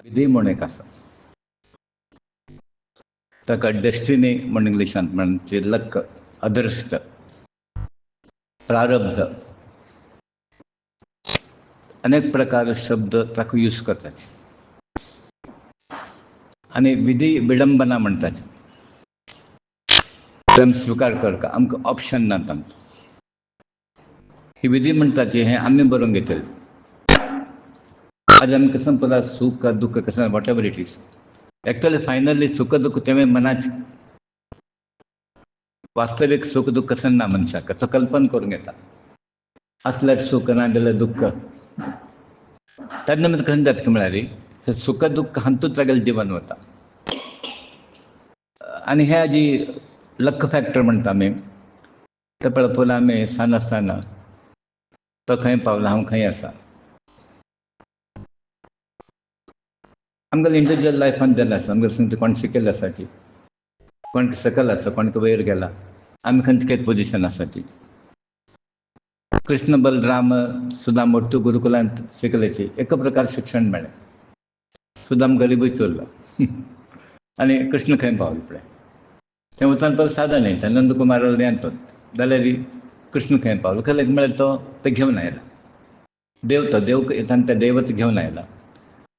विधी म्हणून एक आसा, ताका डेस्टिनी म्हणून इंग्लिशांत म्हणजे लक, अदृश्ट, प्रारब्ध, अनेक प्रकार शब्द ताका यूज करतात. आणि विधी विडंबना म्हणटात. तें स्वीकार करता आमकां ऑप्शन नात. आमकां ही विधी म्हणटात हे आमी बरोवन घेतले. आज आमकां संपला सुख का दुःख कसं what ever it is. Actually finally सुख दुःख तें मनाचें. वास्तविक सुख दुःख कसं ना मनशाक तो कल्पना करून घेता. असल्यार सुख ना जाल्यार दुःख. तेन्ना कशें जाता म्हळ्यार हे सुख दुःख हातूंत तागेलें जिवन वता. आनी हे जी लक फॅक्टर म्हणटा आमी ते पळोवन आमी सान आसतना तो खंय पावला हांव खंय आसा. आमगेल्या इंडिविज्युअल लायफान जाल्लें आसा. आमगेलें कोण शिकिल्लें आसा की कोण सकयल आसा कोण वयर गेला आमी खंयचे पोजिशन आसा ती. कृष्ण बलराम सुदाम मोठ्यो गुरुकुलांत शिकलेची एक प्रकार शिक्षण मेळ्ळें. सुदाम गरीबूच उरलो आनी कृष्ण खंय पावलो पळय. तें वचून परत साधन येता नंदकुमार येतो जाल्यार कृष्ण खंय पावलो खंय म्हळ्यार तो ते घेवन आयला. देव येताना त्या देवच घेवन आयला.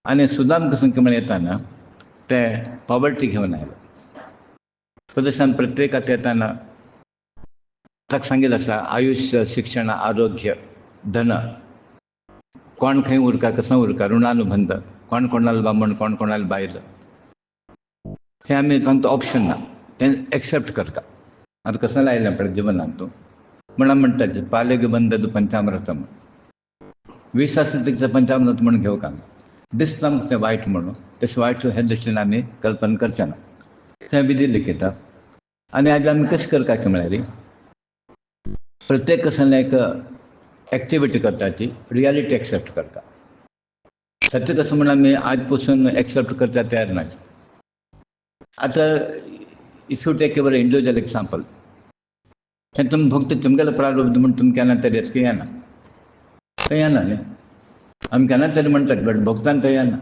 आनी सुदाम कसं म्हळ्यार येताना ते पॉवर्टी घेवन आयलो. तशें प्रत्येकाक येताना ताका सांगिल्लें आसा आयुश्य शिक्षण आरोग्य धन कोण खंय उरता कसं उरता ऋणानुबंध कोण कोणाल बामण कोण कोणाल बायल हे आमी सांगता ऑप्शन ना तें एक्सेप्ट करता. आतां कसं लायलें पळय जिवनांत तूं म्हणून म्हणटात पालेग बंदद पंचामृतम. वीस आसलें तितलें पंचामृत म्हणून घेवंक दिसता आमकां तें वायट म्हणून तशें वायट हे दृश्टीन आमी कल्पना करचे ना. थंय विधी लिखिता. आनी आज आमी कशें करता म्हळ्यार प्रत्येक कसं एक एक्टिविटी करता ती रियालिटी एक्सेप्ट करता. सत्य कसं म्हणून आमी आज पासून एक्सेप्ट करता तयार ना. आतां if you take your individual example हें तुमी फक्त तुमगेलें प्रारब्ध म्हणून तुमी केन्ना तरी येता की येना. तें येना न्ही. आमी केन्ना तरी म्हणटात बट भोगतान तें येना.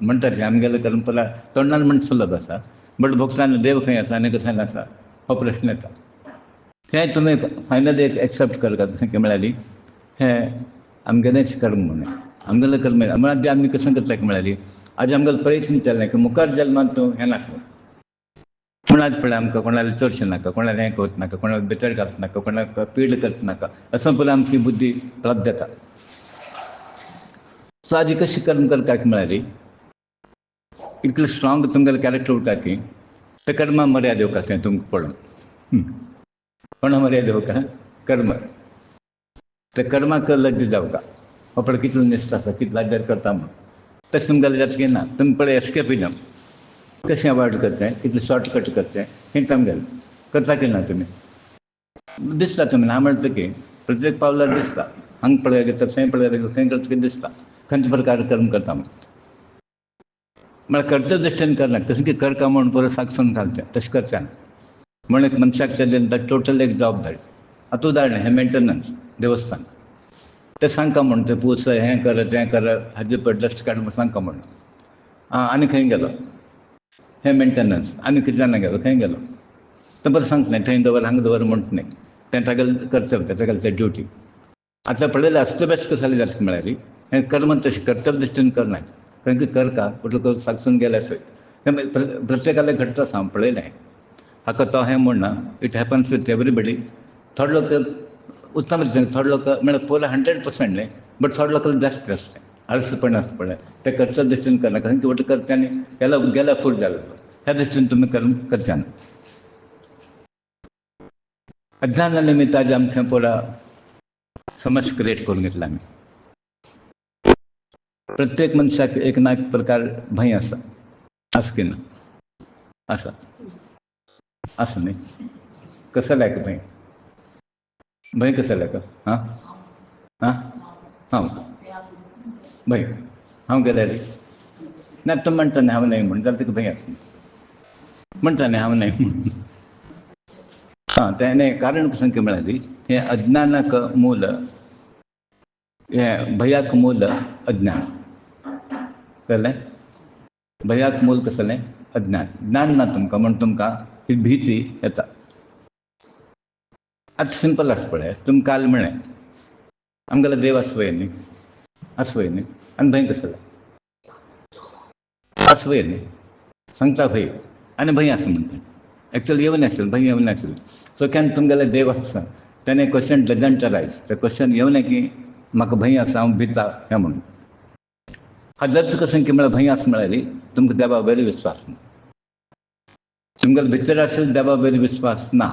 म्हणटात आमगेलें परंपरा तोंडार म्हण सुलभ आसा बट भोगतान देव खंय आसा आनी कसं आसा हो प्रश्न येता. हें तुमी फायनली एक एक्सेप्ट करतात म्हळ्यार हें आमगेलेंच कर्म म्हणून आमगेलें कर्म म्हळ्यार आमी कसं करता म्हळ्यार आज आमगेलें प्रयत्न केलें की मुखार जल्मांत तूं हें नाका पूण आज पळय आमकां कोणालें चडशें नाका कोणालें हें करच नाका कोणाक भितर घालच नाका कोणाक पीड करच नाका असो पळय आमची बुद्धी प्राप्त जाता. सो आज कशें कर्म करता म्हळ्यार इतलें स्ट्रॉंग तुमगेलें कॅरेक्टर उरता की ते कर्मा मर्यादा येवका तें तुमकां पळोवन कोणा मर्यादा येवका कर्म ते कर्माक लज्ज जावका हो पळय कितलो निश्ट आसा कितलो आदर करता म्हणून तशें तुमगेलें जाता की ना. तुमी पळय एस्केपिजम कशें अवॉयड करतें कितलें शॉर्टकट करतें हें तामगेलें करता की ना तुमी दिसता तुमी हांव म्हणटा की प्रत्येक पावलार दिसता हांगा पळय घेता थंय पळय खंय करता की दिसता खंयचे प्रकार कर्म करता म्हणून. म्हळ्यार कर्तव्य दृश्टीन करना तशें की करता म्हणून परत सांगसून घालचें तशें करचें ना. म्हणून एक मनशाक तें टोटल एक जबाबदारी. आतां उदाहरण हें मेंटेनन्स देवस्थान तें सांगता म्हणून तें पुस हें कर तें कर हाजे पळय डस्ट काड म्हूण सांगता म्हणून आनी खंय गेलो हें मेंटेनन्स आनी कितें जाणां गेलो खंय गेलो तें बरें सांगता न्ही थंय दवर हांगा दवर म्हणटा न्ही तें तागेलें कर्तव्य तागेलें तें ड्युटी. आतां पळयलें अस्तव्यस्त कसं जालें जाता म्हळ्यार हें कर्म तशें कर्तव्य दृश्टीन करना कारण की करता कुठलो सांगसून गेल्या सय प्रत्येकाला घडटा हांव पळयलें. हाका तो हें म्हणना इट हॅपन्स विथ एवरीबडी. थोडे लोक उत्तम रितीन थोडे लोक म्हळ्यार पोल 100% न्ही बट थोडे लोक बेस्ट आसलें आळसपण आसा पळय तें कर्तव्य दृश्टीन करना कारण की वट करता आनी गेल्या फूट जालो ह्या दृश्टीन तुमी कर्म करचें ना. अज्ञाना निमित्त आज आमचें पुरा समस्या क्रिएट करून घेतला आमी. प्रत्येक मनशाक एक ना एक प्रकार भंय आसा की ना आसा आसा न्ही. कसो लायक भंय कसो लायक हां हां हांव भंय हांव गेल्यार ना तो म्हणटा न्ही हांव नाही म्हणून जाल्यार तुका भंय आसा म्हणटा न्ही हांव नाही म्हणून तें कारण सांगचें म्हळ्यार हें अज्ञानाक मूल हें भयाक मूल अज्ञान कळ्ळें. भयाक मूल कसलें अज्ञान. ज्ञान ना तुमकां म्हण तुमकां ही भीती येता. आतां सिंपल आसा पळय, तुमकां काल म्हळें आमगेलो देव आसवय न्ही, आसवय न्ही, आनी भंय कसलो आसवय न्ही, सांगता भंय आनी भंय आसा म्हणटा. एक्चुअली येवं नाशिल्लो, भंय येवं नाशिल्लो. सो केन्ना तुमगेलो देव आसा तेणें क्वेश्चन डजंट अरायज. ते क्वेश्चन येवं ना की म्हाका भंय आसा, हांव भिता हें म्हणून. जर तुका सांग की म्हळ्यार भंय आसा म्हळ्यार तुमकां देवा वयर विस्वास ना. तुमगेलो भितर आशिल्लो देवा वयर विस्वास ना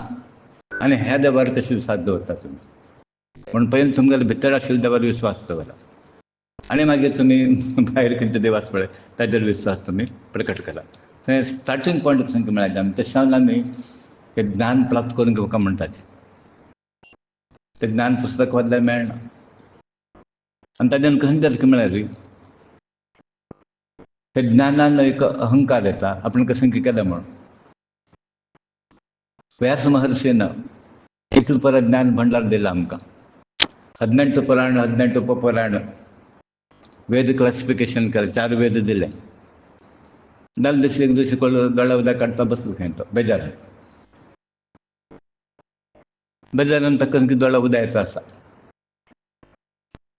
आनी ह्या देवार कशें विस्वास दवरता तुमी. म्हणून पयलीं तुमगेलो भितर आशिल्ल्या देवार विस्वास दवरा आनी मागीर तुमी भायर खंयचो देव आसा पळय ताजेर विस्वास तुमी प्रकट करा. थंय स्टार्टींग पॉयंट सांगता म्हळ्यार तशें आमी हें ज्ञान प्राप्त करून घेवपाक म्हणटात. तें ज्ञान पुस्तक वाचल्यार मेळना. आनी ताच्यान खंय जाता म्हळ्यार हे ज्ञानान एक अहंकार येता, आपण कसं केलें म्हणून. व्यास महर्षीन इतलो परा ज्ञान भंडार दिला आमकां. 18 पुराण, 18 उपपुराण, वेद क्लासिफिकेशन केलें, 4 वेद दिले. जाल्या दिसा एक दिवशी दोळ्या उदक काडटा बसलो खंय तो बेजारान. बेजारान ताका दोळ्या उदक येता आसा.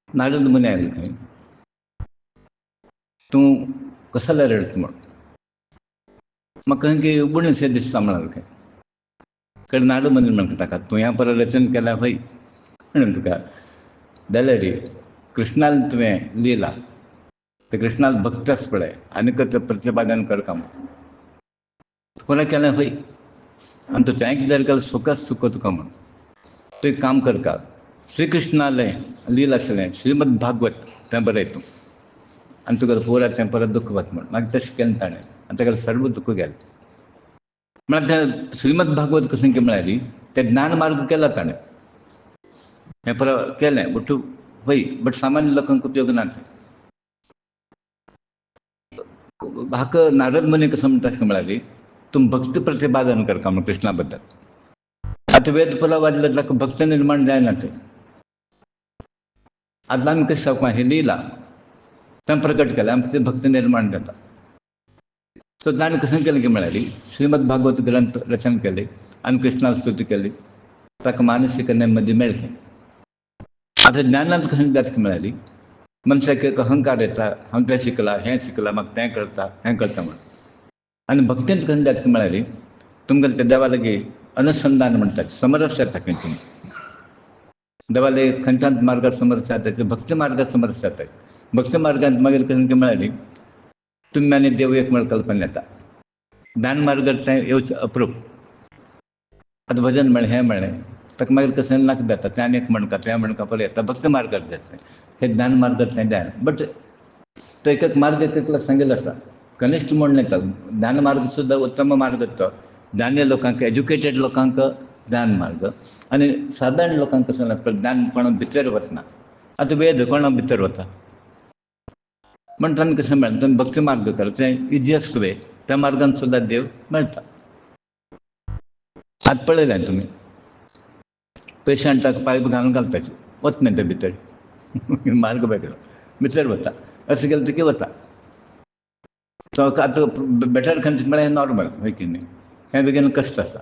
नारद मुनी आयलो खंय. तूं कसलो रडता म्हण म्हाका खंय उबूणशें दिसता म्हणालो खंय. कारण नारद मुनी म्हणटा ताका, तूं ह्या परा रचन केल्या खंय म्हणून तुका जाल्यार कृष्णान तुवें लिला ते कृष्णाल भक्त आसा पळय आनीक तें प्रतिपादन करता म्हण कोणें केलें खंय. आनी तूं तें कितें केलें सुखच सुख तुका म्हण. तूं एक काम करता, श्री कृष्णालें लील आशिल्लें श्रीमद भागवत तें बरय तूं आनी तुगेलें पुराय तें परत दुख्ख वता म्हण. मागीर तशें केलें ताणें आनी तेगेलें सर्व दुख्ख गेलें. म्हळ्यार तें श्रीमद भागवत कशें की म्हळ्यार तें ज्ञान मार्ग केला ताणें. हें परत केलें बट हय, बट सामान्य लोकांक उपयोग ना तें. म्हाका नारद मुनी कसो म्हणटा म्हळ्यार तूं भक्ती प्रतिपादन करता म्हण कृष्णा बद्दल. आतां वेद पुराण वाचल्यार ताका भक्त निर्माण जायना तें. आतां आमी कशें सांगपा हें लिला तें प्रकट केलें आमकां तें भक्त निर्माण जाता. सो ताणें कशें केलें की म्हळ्यार श्रीमद भागवत ग्रंथ रचन केले आनी कृष्णाल स्तुती केली. ताका मानसीक नेಮ್ಮदी मेळटा. आतां ज्ञानांत कशें जाता की म्हळ्यार मनशाक एक अहंकार येता, हांव तें शिकला, हें शिकलां, म्हाका तें कळटा हें कळटा म्हण. आनी भक्तींत कशें जाता की म्हळ्यार तुमगेलें त्या देवा लागीं अनुसंधान म्हणटात, समरस येता खंय तुमी. देवा लागीं खंयच्याच मार्गार समरस येता ते भक्ती मार्गार समरस येता. भक्ती मार्गांत मागीर कशें की म्हळ्यार तुमी आनी देव एक म्हण कल्पना येता. ज्ञान मार्गार तें येवचें अप्रूप. आतां भजन म्हणलें हें म्हणलें ताका मागीर कशें नाका जाता, तें आनी एक म्हणटा तें म्हणटा परत येता. भक्ती मार्गार जाता हें ज्ञान मार्गार तें जायना. बट तो एक मार्ग एकलो सांगिल्लो आसा. कनिश्ट म्हूण येता ज्ञान मार्ग सुद्दां उत्तम मार्ग तो. ज्ञानी लोकांक, एज्युकेटेड लोकांक ज्ञान मार्ग आनी सादारण लोकांक कसो आसता ज्ञान कोणा भितर वचना. आतां वेद कोणा भितर वता म्हण ताणें कशें मेळटा तुमी भक्ती मार्ग करा तें इजियस्ट वे. त्या मार्गान सुद्दां देव मेळटा. आतां पळयलें तुमी पेशंटाक पायप घालून घालपाचें वचना तें भितर मार्ग वेगळो भितर वता. अशें केलें की वता. तो आतां बेटर खंयचें म्हळ्यार हें नॉर्मल हय की न्ही. हें बेगीन कश्ट आसा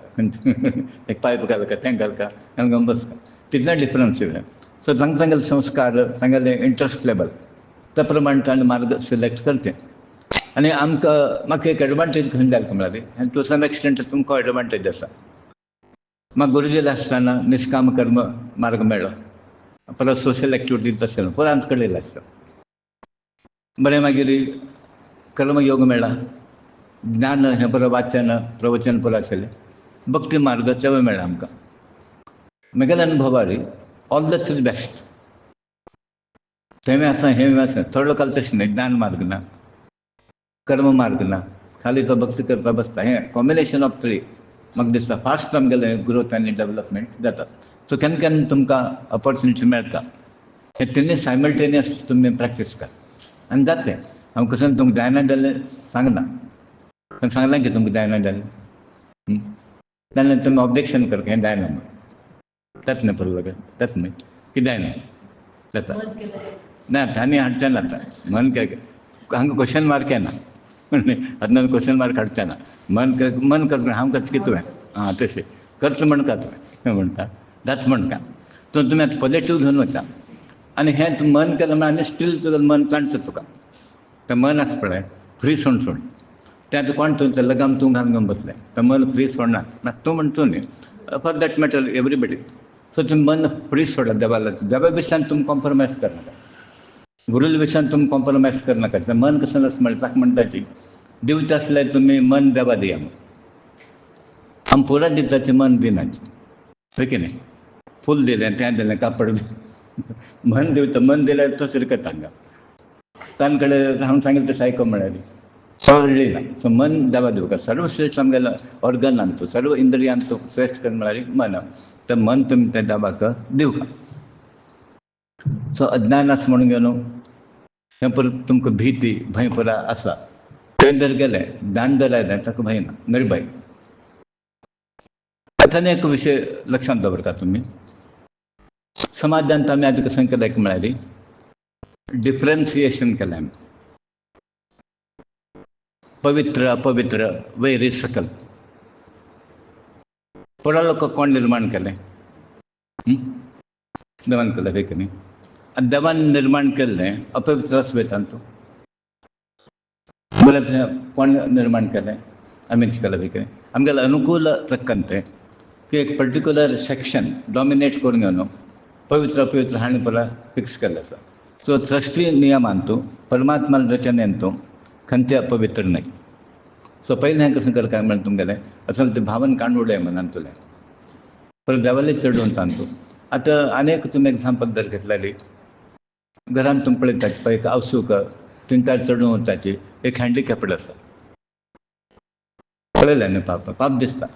एक पायप घाल काय तें घाल काय आनी घेवन बसता. तितलें डिफरन्स हें. सो तांगेले संस्कार तांगेलें इंट्रस्ट लेवल त्या प्रमाण ताणें मार्ग सिलेक्ट करचें. आनी आमकां म्हाका एक एडवांटेज खंय जालें म्हळ्यार टू सम एक्सटेंट तुमकां एडवांटेज आसा. म्हाका गुरुजील आसतना निश्काम कर्म मार्ग मेळ्ळो. परत सोशल एक्टिविटीज तशें पुराय आमचे कडेन आसता. बरें मागीर कर्मयोग मेळ्ळा. ज्ञान हें बरें वाचन प्रवचन पुरो आशिल्लें. भक्ती मार्ग तेवूय मेळ्ळा आमकां. म्हगेल्या अनुभवार ऑल द थ्री बेस्ट. थंय आसा हें आसा. थोडे लोकांक तशें न्ही ज्ञान मार्ग ना, कर्म मार्ग ना, खाली तो भक्ती करता बसता. हें कॉम्बिनेशन ऑफ थ्री म्हाका दिसता फास्ट आमगेलें ग्रोथ आनी डेवलपमेंट जाता. सो केन्ना केन्ना तुमकां ऑपॉर्च्युनिटी मेळटा हें तिनूय सायमल्टेनियस तुमी प्रॅक्टीस करा आनी जातलें. हांव कसो तुमकां जायना जाल्यार सांगना. पण सांगलां की तुमकां जायना जाल्यार जाल्यार तुमी ऑब्जेक्शन करता हें जायना म्हूण. जाता न्ही पळय जाता न्ही कितें जायना जाता ना आनी हाडचें जाता म्हण हांगा क्वेश्चन मार्क येना. ಅದನ್ನ ಕ್ವಶನ್ मार्क हाडटाना मन करता हांव करता की तुवें तशें करता म्हणटा तुवें म्हणटा जाता म्हणटा तो तुमी आतां पॉझिटिव्ह घेवन वता आनी हें तूं मन केलें म्हण आनी स्टील तुका मन ताणता तुका तें मन आसा पळय फ्री सोड तें आतां कोण तुमचें लगाम तूं घालून बसलें तें मन फ्री सोडना तूं म्हणटा न्ही for that matter everybody so तुमी मन फ्री सोडा देवा विशयान तुमी कॉम्प्रोमायज करनाका गुरुल्या विशयान तुमी कॉम्प्रोमायज करनाका तें मन कसं आसा म्हणटा ताका म्हणटा ती दिवचें आसल्यार तुमी मन देवा दिया आमी पुरा दिताचें मन दिनाचें हय की न्ही फूल दिलें तें दिलें कापड मन दिवता मन दिल्यार तो शिरकत हांगा तांचे कडेन हांवें सांगिल्लें तशें आयको म्हळ्यार कळ्ळी ना सो मन देवा दिवका सर्वश्रेश्ठ आमगेलो ऑर्गनान तूं सर्व इंद्रियान तूं श्रेश्ठ कर म्हळ्यार मन तें मन तुमी तें देवाक दिवका सो अज्ञान आसा म्हणून घेवन हें परत तुमकां भीती भंय पुरा आसा थंय जर गेलें ज्ञान जर आयलें ताका भंय ना निर्भय आतां एक विशय लक्षांत दवरता तुमी समाजांत आमी आतां कशें केलें म्हळ्यार डिफरन्सिएशन केलें आमी पवित्र अपवित्र वैरी सकल पुरा लोक कोण निर्माण केलें देवान केलें हय की न्ही आनी देवान निर्माण केल्लें अपवित्र आसा वेचान तूं जाल्यार कोण निर्माण केलें आमीच केलें हय की न्ही आमगेलें अनुकूल रक्कन तें की एक पर्टिक्युलर सेक्शन डॉमिनेट करून घेवन पवित्र अपवित्र हाणें पुरा फिक्स केल्लें आसा सो सृश्टी नियमान तूं परमात्मा रचनेन तूं खंयचे अपवित्र न्हय सो पयलें हें कशें करता म्हण तुमगेलें असल तें भावन काडून उडय मनान तुलें परत देवालें चडोवन तान तूं आतां आनीक तुमी एग्जांपल जर घेतलेली घरांत तुमी पळयताची पळय एक आवसूक तिंकार चडोवन वताची एक हँडिकॅप्ड आसा पळयलें न्ही पाप दिसता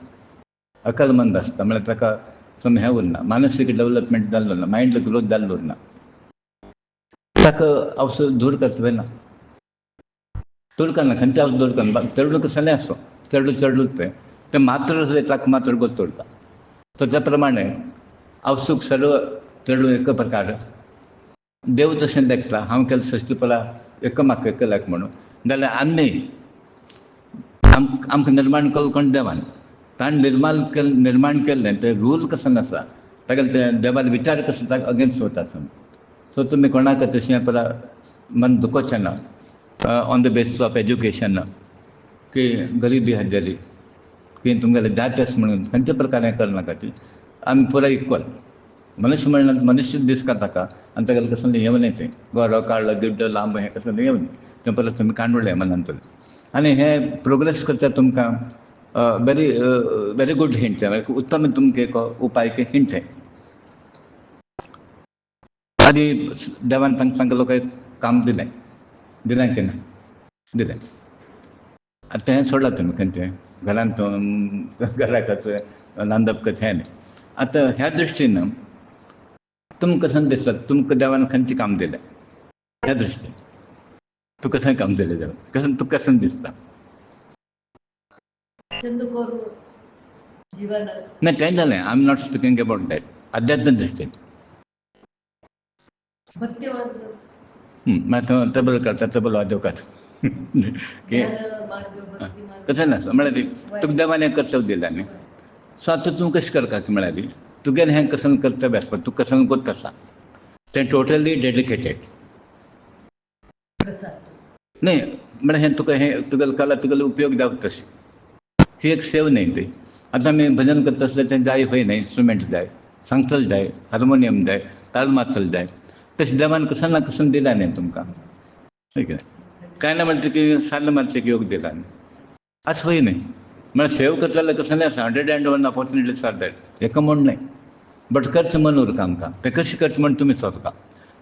अकलमंद आसता म्हळ्यार ताका सम हें उरना मानसीक डेवलपमेंट जाल्लो ना मायंड ग्रोथ जाल्लो उरना ताका औषध दूर करचो ना दूर करना खंयचे औषध दूर करना चेडूं कसलें आसूं चेडूच तें मात्र ताका मात्र गोत तोडटा तशे प्रमाणे औसूक सर्व चेडूं एक प्रकार देव तशें देखता हांव केलें सृश्टी पळय एक म्हाका केल्याक म्हणून जाल्यार आमी आमकां निर्माण केलो कोण देवान ताणें निर्माण केल्लें तें रूल कसो आसा ताका तें देवान विचार कसो ताका अगेन्स्ट वता सो तुमी कोणाक तशें पळय मन दुखोवचें ना on the basis of education की गरिबी हाजेली की तुमगेलें जाती आसा म्हणून खंयच्या प्रकारे करनाका ती आमी पुरा इक्वल मनुष्य म्हणल्यार मनुष्य दिसता ताका आनी तागेलें कसलें हें न्ही तें गोरो काळो गिड्डो लांब हें कसलें हें न्ही तें परत तुमी काडून उडय मनान तुलें आनी हें प्रोग्रेस करता तुमकां वेरी गूड हिंट उत्तम तुमकां एक उपाय की हिंट है आदी देवान तांकां लोक एक काम दिलें की ना दिलें आतां हें सोडलां तुमी खंयचें घरांत घराक नांदप कशें हें न्ही आतां ह्या दृश्टीन तुमकां कशें दिसता तुमकां देवान खंयचें काम दिलें ह्या दृश्टीन तूं कशें काम दिलें देवान कशें तुका कशें दिसता ना तें जालें I am not speaking about that अध्यात्म दृश्टीन मागीर तबल करता तबल वाजोवतात कशें नासता म्हळ्यार तुका देवान हें कर्तव्य दिलें न्ही सो आतां तूं कशें करता म्हळ्यार तुगेलें हें कशें कर्तव्य आसता तूं कशें कोत्ता आसा तें टोटली डेडिकेटेड न्ही म्हळ्यार हें तुका हें तुगेलें कला तुगेलो उपयोग जावं तशी ही एक सेव न्ही ती आतां आमी भजन करता आसल्यार तें जाय खंय न्ही इंस्ट्रुमेंट जाय सांगतल जाय हार्मोनियम जाय ताल मात्तल जाय तशें देवान कशें ना कशें दिलां न्ही तुमकां कांय ना म्हणटा की सारलो मातशें योग दिला न्ही अशें खंय न्ही म्हळ्यार सेव करता जाल्यार कसलें आसा 101 ऑपॉर्च्युनिटीज आर दॅट एका म्हूण न्ही बट करचें मन उरता आमकां तें कशें करचें म्हण तुमी सोदता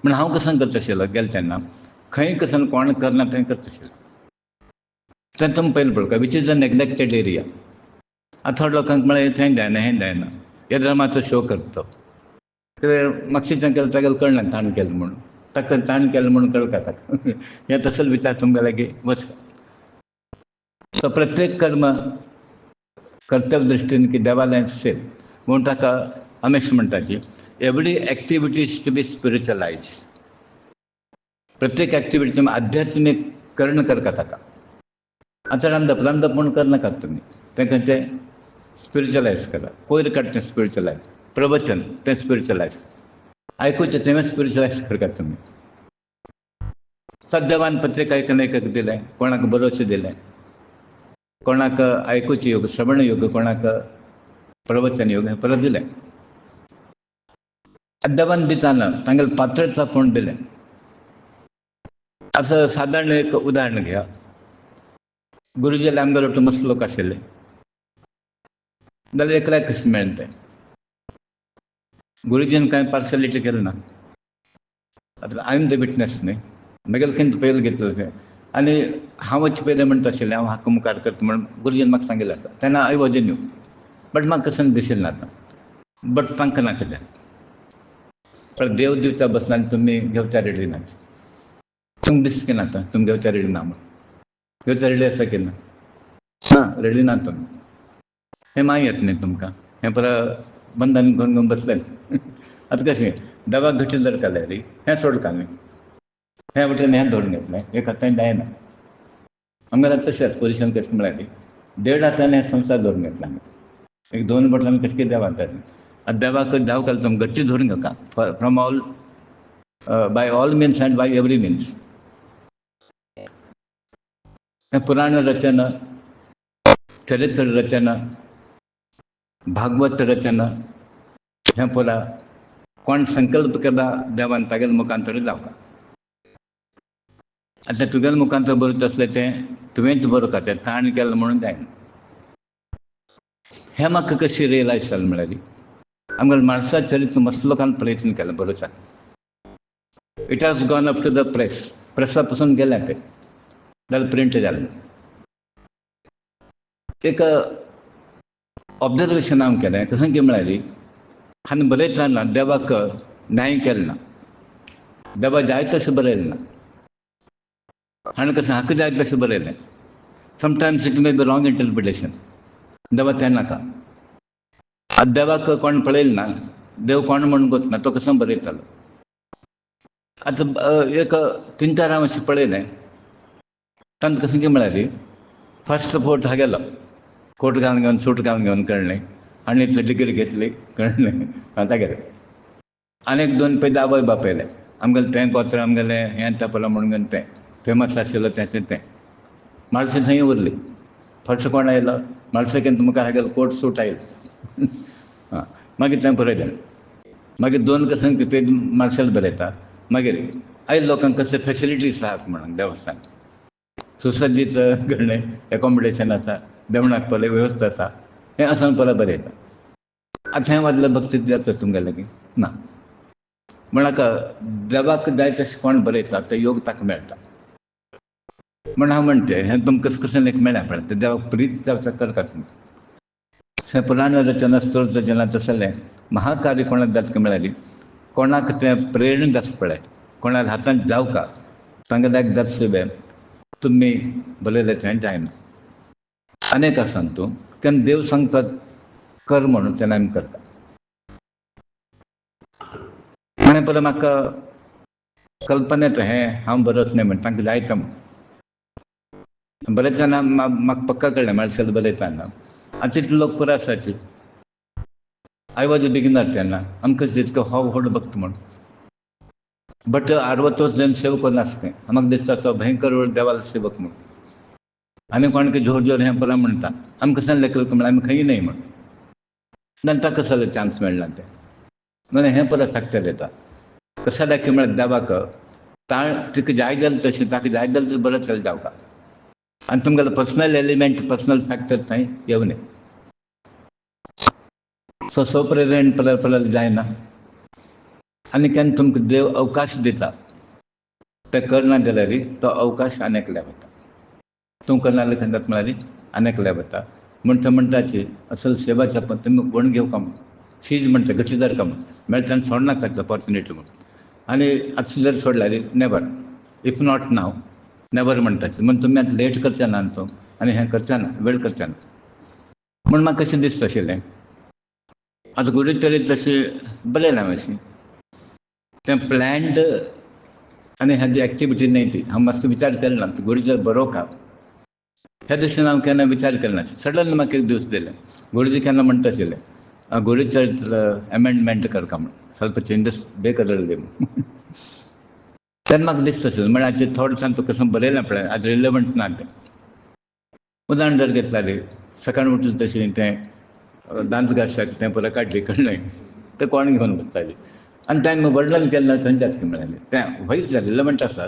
म्हण हांव कशें करता आशिल्लो गेले तेन्ना खंय कशें कोण करना थंय करता आशिल्लो तें तुमी पयलीं पळोवता which is a neglected area आतां थोड्या लोकांक म्हळ्यार थंय जायना हें जायना येद्र मात्र शो करता कित्याक मागशींच्यान केलें तागेलें कळना ताणें केलें म्हणून ताका ताणें केलें म्हणून कळटा ताका हे तसले विचार तुमगे लागीं वचता सो प्रत्येक कर्म कर्तव्य दृश्टीन की देवालयान सेव म्हणून ताका हमेशा म्हणटा की every activity is to be स्पिरिच्युअलायज प्रत्येक एक्टिविटी तुमी आध्यात्मीक कर्ण करता ताका आतां रांदप म्हूण करनाकात तुमी. तें स्पिरिच्युअलायज करा. कोयर काडटा तें स्पिरिच्युअलायज. प्रवचन तें स्पिरिच्युअलायज. आयकुचें तें स्पिरिच्युअलायज करतात तुमी. सद्देवान पत्रिका एकाक दिलें, कोणाक बरोवचें दिलें, कोणाक आयकुचें योग, श्रवण योग, कोणाक प्रवचन योग, हें परत दिलें. अद्देवान दिताना तांगेलें पात्रता कोण दिलें. असं सादारण एक उदाहरण घेया. गुरुजीले आमगेर अटून मस्त लोक आशिल्ले, जाल्यार एकल्याक कशें मेळ्ळें तें. गुरुजीन कांय पार्शलिटी केलें ना. आतां आय एम द विटनेस न्ही, म्हगेलें खंय पयलें घेतलें तें. आनी हांव वचचे पयलें म्हणटा आशिल्लें हांव हाका मुखार करता म्हणून गुरुजीन म्हाका सांगिल्लें आसा. तेन्ना आय वॉज न्यू, बट म्हाका कसं दिशिल्लें ना आतां. बट तांकां नाका तें. पण देव दिवता बसना आनी तुमी घेवच्या रेडी ना. तुमकां दिसता की ना आतां तुमी घेवच्या रेडी ना म्हणून. घेवच्या रेडी आसा की ना? ना, रेडी ना तुमी. हें मागीं येता न्ही तुमकां. हें परत बंधन घेवन घेवन बसलें. आतां कशें देवाक घट्ट धरताले न्ही, हें सोडता न्ही. हें वटेन हें धरून घेतलें, एक हातान जायना. आमगेर आतां तशें पोजिशन कशें म्हळ्यार न्ही, देड हातान हें संवसार धरून घेतला आमी. एक दोन बोटलांनी कशें कितें देवाक धरलें. आतां देवाक धांव घालता तुमी गट्टी धरून घेवता from all, by all means and by every means. हें पुराण रचना, चरित्र रचना, भागवत रचना, हें पळोवया कोण संकल्प केला देवान तागेले मुखांतर जावता. आतां तुगेले मुखांतर बरयता आसलें तें तुवेंच बरोवता, तें ताण केलें म्हणून जायना. हें म्हाका कशें रियलायज जालें म्हळ्यार आमगेलें माणसा चरित्र मस्त लोकांनी प्रयत्न केलो बरोवपाक. It has gone up to the press. प्रेसा पासून गेलें तें, जाल्यार प्रिंट जालें. एक ऑब्जर्वेशन हांवें केलें, कशें की म्हळ्यार हांवें बरयतना देवाक न्याय केलो ना. देवा जाय तशें बरयलें ना. हांवें कशें हाका जाय तशें बरयलें. Sometimes it may be wrong interpretation. देवा तें नाका. आतां देवाक कोण पळयलें ना, देव कोण म्हणून गोतना, तो कसो बरयतालो. आतां एक 3-4 हांवें अशें पळयलें. तांकां कशें की म्हळ्यार फस्ट फोर्ट हांगा गेलो, कोट घालून घेवन सूट घालून घेवन कळ्ळें, आनी डिग्री घेतली कळ्ळें, आतां गेलें. आनीक 2 पळय आवय बाप येयले. आमगेलें तें कोचर आमगेलें हें तेपयलें म्हणून घेवन तें फेमस आशिल्लो तें माणसां थंय उरलीं. फस्ट कोण आयलो, माणसां मुखार हागेलो कोट सूट आयलो. मागीर तें बरयलें. मागीर 2 कशें की मार्शल बरयता. मागीर आयज लोकांक कसले फेसिलिटीज आसात म्हणून देवस्थान, सुसज्जीत कळ्ळें, एकोमोडेशन आसा, जेवणाक पळय वेवस्था आसा, हें आसन पळय बरयता. आतां हें वाजलें भक्ती जाता तुमगेलें की ना. म्हणाका देवाक जाय तशें कोण बरयता तो योग ताका मेळटा. म्हण हांव म्हणचें हें तुमकां कशें एक मेळ्ळें पळय, तें देवाक प्रीत जावचें करता तुमी. हें पुराण रचना स्तोत्र रचना तसलें महाकार्य कोणाक जाता म्हळ्यार कोणाक तें प्रेरण जाता पळय, कोणाक हातान जावका, तांगेले एक दर्शिबें तुमी बरयलें तें जायना. अनेक आसा न्हू तूं, तेन्ना देव सांगता कर म्हणून तेन्ना आमी करता. आनी परत म्हाका कल्पना येता हें हांव बरोवच न्ही म्हण, तांकां जायता म्हण. बरयतना म्हाका पक्का कळ्ळें मार्शल बरयतना आतां तितले लोक पुरो आसात. आय वॉज अ बिगिनर तेन्ना आमकां दिसता हांव व्हड भक्त म्हूण. बट 60 वर्स जावन सेवा करून आसलें, म्हाका दिसता तो भयंकर व्हड देवाचो सेवक म्हूण. आनी कोण जोर जोर हें पळय म्हणटा, आमकां सांगलें म्हळ्यार आमी खंय नाही म्हण. नंतर ताका कसलो चान्स मेळना तें. म्हणून हें परत फॅक्टर येता. कशें दाखय म्हळ्यार देवाक तिका जाय जालें तशें, ताका जाय जालें तशें बरयत चल जावका. आनी तुमगेलो पर्सनल एलिमेंट, पर्सनल फॅक्टर थंय येवं न्ही. सो प्रेजेंट पळय जायना. आनी केन्ना तुमकां देव अवकाश दिता, तें करना जाल्यार तो अवकाश आनी एकल्याक वता. तूं करना जाल्यार खंय जाता म्हळ्यार आनी एकल्याक वता. म्हूण थंय म्हणटाची असल सेवाच्या पण तुमी वण घेवका म्हूण, सीज म्हणटा गट्टी धरता म्हूण, मेळटा तेन्ना सोडनाका ऑपॉर्च्युनिटी म्हूण. आनी आतां जर सोडल्यार never, if not now never म्हणटाची. म्हूण तुमी आतां लेट करचें ना न्हू आनी हें करचें ना, वेळ करचें ना. म्हूण म्हाका कशें दिसता आशिल्लें, आतां गुरूचरित्र अशें बरयलां हांवें अशें. तें प्लॅन्ड आनी हेजी एक्टिविटी न्हय ती. हांव मातसो विचार केलो ना गुरूचरित्र बरोवपाक. ह्या दृश्टीन हांव केन्ना विचार केलनाशिल्लो. सडन म्हाका एक दीस दिले, गुरुजी केन्ना म्हणटा आशिल्ले, गुरुचरित्र एमेंडमेंट करता म्हण, ಸ್ವಲ್ಪ चेंजीस ಬೇಕಾದರಲ್ಲಿ तेन्ना म्हाका दिसता आशिल्लें, म्हळ्यार ते थोडें तुका बरयलें पळय आज रिलेवंट ना तें. उदाहरण जर घेतल्यार सकाळी उठलें तशें तें दांत घासशाक तें परत काडली कळ्ळें, तें कोण घेवन बसतालीं आनी तें वर्णन केलें थंयच म्हळ्यार तें वयच रिलेवंट आसा,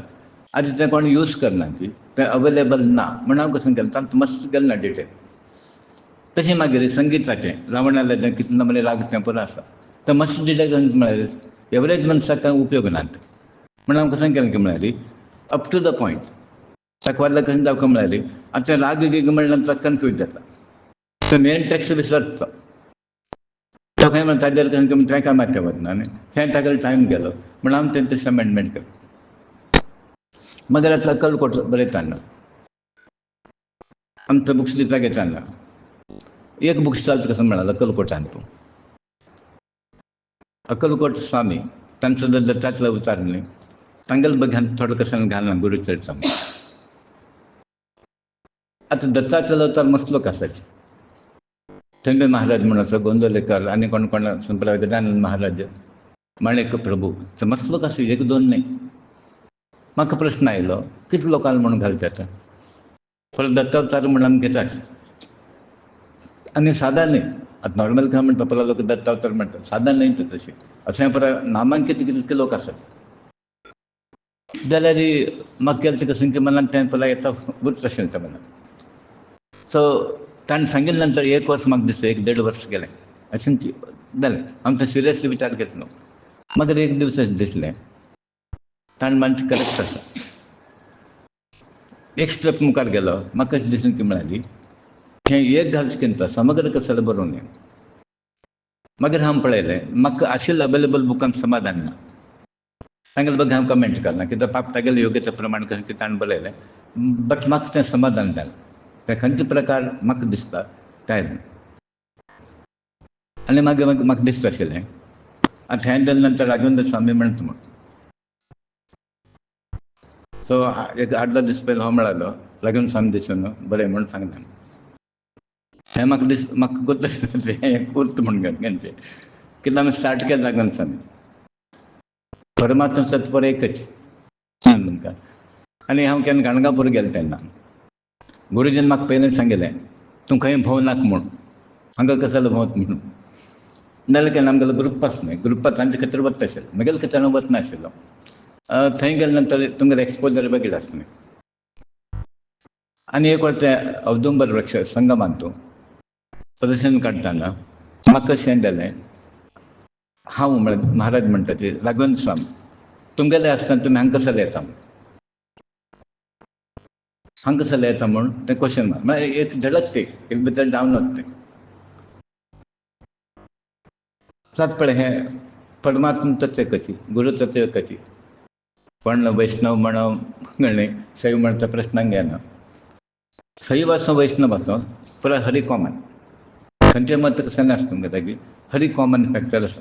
आतां तें कोण यूज करना ती, तें अवेलेबल ना म्हण हांव कसं केलें तातूंत मस्त गेलें ना डिटेल. तशें मागीर संगिताचें रावणालें तें कितले नंबरी राग तें पुरो आसा, तें मस्त डिटेल म्हळ्यार एवरेज मनशाक कांय उपयोग ना तें. म्हण हांव कसं केलें की म्हळ्यार अप टू द पॉयंट ताका वारला कशें जावं म्हळ्यार आतां तें राग गिग म्हणल्यार तो कन्फ्यूज जाता, तो मेन टेक्स्ट विसरता तो खंय म्हणटा ताजेर कशें तें कामाक ते वचना न्ही, हें ताका टायम गेलो म्हण हांव तें तशें अमेंडमेंट केलें. मागीर आतां अक्कलकोट बरयताना आमचो बुक्स दिता घेताना एक बुक्स चलता कसं म्हणाल अक्कलकोटान तूं अक्कलकोट स्वामी तांचो जर दत्ताचो अवतार न्ही, तांगेले बघ्यान थोडं कसं घालना गुरुचरित्र. आतां दत्ताचो अवतार मसलो कसाचे, थंय महाराज म्हणून आसा, गोंदवलेकर आनी कोण कोण संप्रदाय गजानन महाराज, माणिक प्रभू, मसलो कसो एक दोन न्ही. म्हाका प्रश्न आयलो कितले लोकांक म्हणून घालचे आतां, परत दत्तावतार म्हणून आमी घेतात आनी सादा न्ही. आतां नॉर्मल काय म्हणटा पळय लोक दत्तावतार म्हणटात, सादा न्ही तें तशें. अशें परत नामांकीत कितले लोक आसात जाल्यार म्हाका केलें तें कसं की मनान तें पळय येता उरता अशें तें मनान. सो ताणें सांगिल्ले नंतर एक वर्स म्हाका दिसलें, एक देड वर्स गेलें अशें जालें. हांव तें सिरियसली विचार केलो न्हू. मागीर एक दीस अशें दिसलें ताणें मानशें करेक्ट आसा. एक स्टेप मुखार गेलो, म्हाका अशें दिसलें की म्हळ्यार हें एक घालचें समग्र कशें बरोवन हें. मागीर हांव पळयलें म्हाका आशिल्लें अवेलेबल बुकान समाधान ना. तांगेले बघ हांव कमेंट करना कित्याक पाप तागेले योग्यते प्रमाण कशें कितें ताणें बरयलें, बट म्हाका तें समाधान जालें. तें खंयचे प्रकार म्हाका दिसता कांय ना. आनी मागीर म्हाका दिसता आशिल्लें आतां हें जाले नंतर राघवेंद्र स्वामी म्हणटा म्हूण. सो एक 8-10 दीस पयलीं हो मेळ्ळो, राघवेंद्र स्वामी दिसून बरें म्हूण सांगलें. हें म्हाका गोतलें हें उरता म्हूण तेंचें, कित्याक आमी स्टार्ट केलें राघवेंद्र स्वामी. परमात्मा सत्पर एकच तुमकां. आनी हांव केन्ना गाणगापूर गेलें तेन्ना गुरुजीन म्हाका पयलें सांगिल्लें तूं खंय भोंवनाका म्हूण, हांगा कशालो भोंवता म्हणून. नाजाल्यार केन्ना आमगेलो ग्रुप आसा न्ही, ग्रुपांत तांचे खंय वता आशिल्लो, म्हगेले खंय वचनाशिल्लो. थंय गेले नंतर तुमगेलो एक्सपोजर वेगळो आसा न्ही. आनी एक वेळ तें औदुंबर वृक्ष संगमान तूं प्रदर्शन काडटाना म्हाका अशें जालें, हांव म्हळ्यार महाराज म्हणटा ते राघवेंद्र स्वामी तुमगेलें आसतना तुमी हांगा कशें येता म्हूण, हांगा कशें येता म्हूण तें क्वेश्चन मार्क. म्हळ्यार एक झडच ती एक भितर डावनच तें जाता पळय. हें परमात्मा तत्व एकची, गुरू तत्व एकची. पण वैष्णव म्हणो कळ्ळें, शैव म्हणटा प्रश्नांक घेना. शैव आसूं वैष्णव आसूं पुरा हरी कॉमन. खंयचें मत कशें नासता तुमकां ताकी हरी कॉमन फॅक्टर आसा.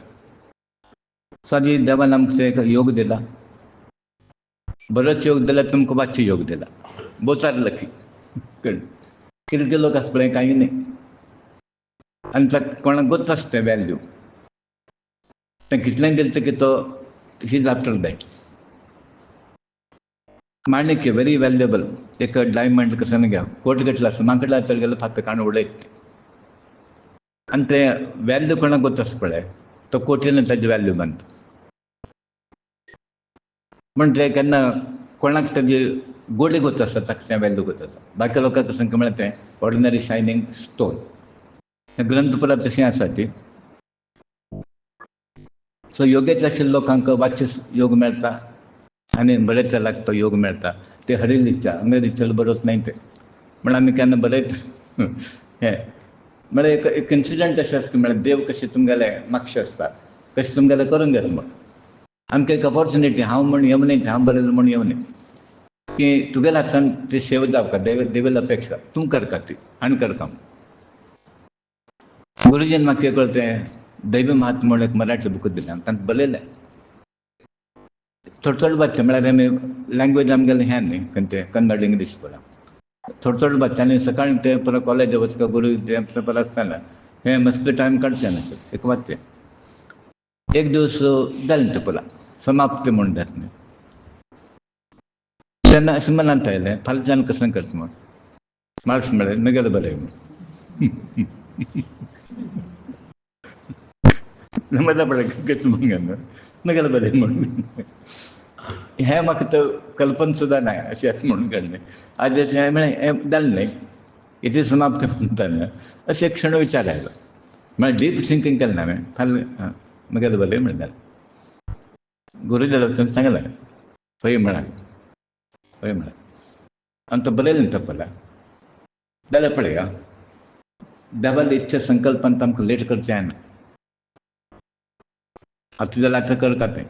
सो आदी देवान आमकां एक योग दिला, बरोच योग दिला, तुमकां मातशें योग दिला, बोथ आर लकी. कळ्ळें. कितले लोक आसा पळय कांय न्ही. आनी ताका कोणाक गोत आसता तें वॅल्यू, तें कितलेंय दिलें तें की तो ही इज आफ्टर दॅट. माणिक्य व्हेरी वॅल्युएबल. एक डायमंड कसं घ्या, कोट घेतला आसता म्हाका कडेन तर गेलो फातर काडून उडयता. आनी तें वॅल्यू कोणाक गोत आसता पळय तो कोटीन ताजी वॅल्यू मानता. म्हण तें केन्ना कोणाक तेजी गोडी गोत आसता ताका तें वॅल्यू गोत आसा. बाकी लोकांक कसं म्हळ्यार तें ऑर्डिनरी शायनींग स्टोन. ग्रंथ पुरा तशीं आसा ती. सो योगेचे आशिल्ल्या लोकांक वाच्य योग मेळटा आनी बरयता लागता योग मेळटा. ते हरी इच्छा आमगे इच्छेला बरोवच नाय तें. म्हण आमी केन्ना बरयता हें म्हळ्यार एक इन्सिडंट अशें आसता म्हळ्यार देव कशें तुमगेले मागशे आसता तशें तुमगेलें करून घेता म्हूण. आमकां एक ऑपॉर्च्युनिटी हांव म्हूण येवं न्ही, हांव बरयलो म्हूण येवं न्ही, की तुगेल्या हातान ती सेवा जावका देवेली अपेक्षा तूं करता ती आनी करता. गुरुजीन म्हाका एक वेळ तें दैवी महात्मा म्हूण एक मराठी बूक दिलें, तातूंत बरयलें थोडे थोडे वाचचें. म्हळ्यार आमी लँग्वेज आमगेलें हें न्ही खंय तें कन्नड इंग्लीश पुरो. थोडं थोडं बच्चांनी सकाळी ते परत कॉलेज वचका गुरु ते परत आसतना हे मस्त टायम काडचें ना एक वाचचें. एक दिवस जालें तें पळय समाप्ती म्हूण जाता न्ही तेन्ना अशें मनांत आयलें फाल्यांच्यान कसं करचें म्हूण मार्क्स मेळ्ळे म्हगेलें बरें म्हूण मजा पडलें कच म्हूण घेवन म्हगेलें बरें म्हूण हें म्हाका तर कल्पना सुद्दां ना अशें आसा म्हणून काडलें आज अशें हें म्हळें हें जालें न्ही इथे समाप्त म्हणटाना अशें एक क्षण विचार आयलो म्हळ्यार डीप थिंकींग केलें ना हांवें फाल्यां म्हगेलें बरें म्हण जालें. गुरुदेव वचून सांगलें पळय म्हळें पळय म्हळें आनी तो बरयलें न्ही तो जाल्यार पळय आं देवाली इच्छा संकल्पांत आमकां लेट करचें जायना. आतां जाल्यार आतां करता तें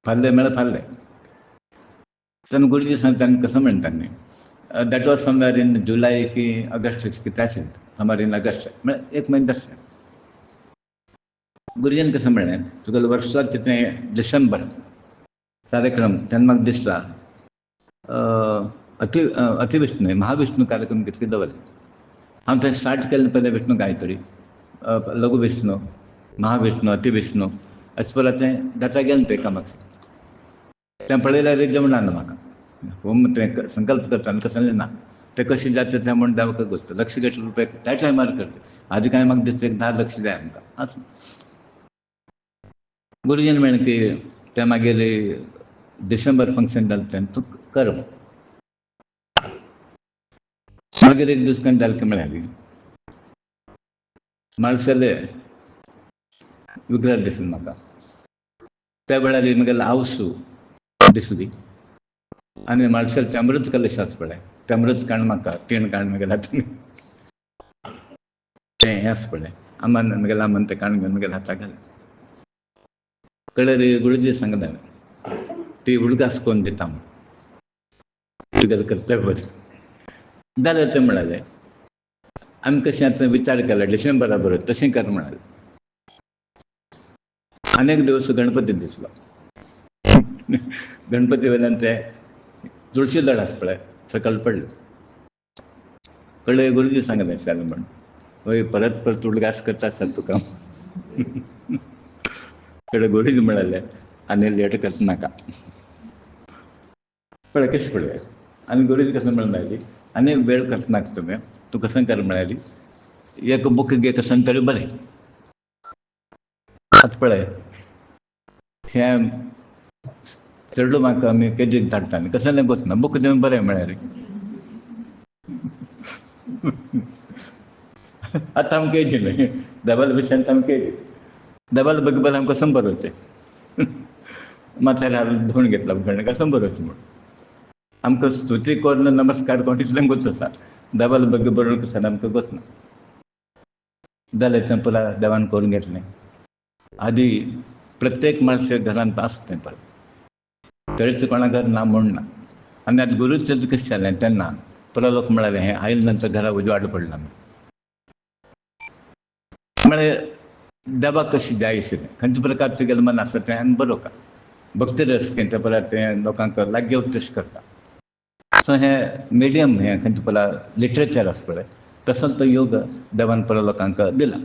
फाल्यां म्हळ्यार फाल्यां तेन्ना गुरुजी सांगता आनी कसं म्हणटा न्ही that was somewhere in July की ऑगस्ट कितें आशिल्लें समवेअर इन ऑगस्ट म्हळ्यार एक म्हयनो आसता. गुरुजीन कसं म्हणलें तुगेलें वर्साचें तें डिसेंबर कार्यक्रम तेन्ना म्हाका दिसता अतिविष्णू महाविष्णू कार्यक्रम कितें दवरलें हांव थंय स्टार्ट केलें पयलें विष्णू गायत्री लघु विष्णू महाविष्णू अतिविष्णू अशें परत तें जाता गेलें तें एकामेक तें पळयल्यार जमना म्हाका होम तें संकल्प करतना कसं ना तें कशें जाता तें म्हूण देवाक गोश्ट 1,00,000 रुपया त्या टायमार करता आदी कांय म्हाका दिसता एक 10 लाख जाय आमकां आसूं गुरुजीन म्हणलें की तें मागीर डिसेंबर फंक्शन जालें तेन्ना तूं कर म्हूण मागीर एक दीस खंय जालें की म्हळ्यार मार्सेले विग्रह दिसलो म्हाका त्या वेळार म्हगेलो आवसू दिसली आनी मार्सेलचें अमृत कलश आसा पळय तें अमृत काण म्हाका 3 काण म्हगेल्या हातांत तें हें आसा पळय आमान म्हगेलें आमान तें काण घेवन म्हगेल्या हाताक घालें कळ्ळें गुरुजी सांगलें ती उदकास कोन्न दिता म्हूण तुगेलें कर्तव्य जाल्यार तें म्हणालें आमी कशें आतां विचार केला डिसेंबरा बरोबर तशें कर म्हणालें. आनी एक दिवस गणपती दिसलो गणपती वयल्यान तें तुळशी झाड आसा पळय सकयल पडलें कळ्ळें गुरुजी सांगलें चल म्हूण हय परत परत उदगास करता आसतना तुका कळ्ळें गुरुजी म्हणालें आनी लेट करचें नाका पळय कशें पळय आनी गुरुजी कसं म्हणून लायली आनी वेळ करचो नाका तुवें तूं कसं कर म्हळ्याली एक बूक घे कसं तरी बरें आतां पळय हें चेडूं म्हाका आमी केदीक धाडटा न्ही कसलें गोतना बूक दिवन बरें म्हळ्यार आतां आमकां एजी न्ही देवाल्या विशयांत आमकां एजी देवाल्या बघितल्यार आमकां कसं बरोवचें माथ्यार हात धुवन घेतला कळ्ळें कसं बरोवचें म्हूण आमकां स्तुती कोन्न नमस्कार कोन्न इतलें गूच आसा देवाल्या बगी बरोवंक कसं आमकां गोतना जालें तें पुराय देवान करून घेतलें आदी प्रत्येक माणसे घरांत आसता तें पळय तरेच कोणा घर ना म्हूण ना आनी आतां गुरुचें कशें जालें तेन्ना पुरो लोक म्हळ्यार हें आयले नंतर घरा उजवाड पडला म्हळ्यार देवाक कशें जाय आशिल्लें खंयच्या प्रकारचें तुगेलें मन आसा तें आमी बरोवप भक्ती रस तें परत तें लोकांक लाग्गे उपदेश करता सो हें मिडियम हें खंयचें पळय लिटरेचर आसा पळय तसोच तो योग देवान परत लोकांक दिला.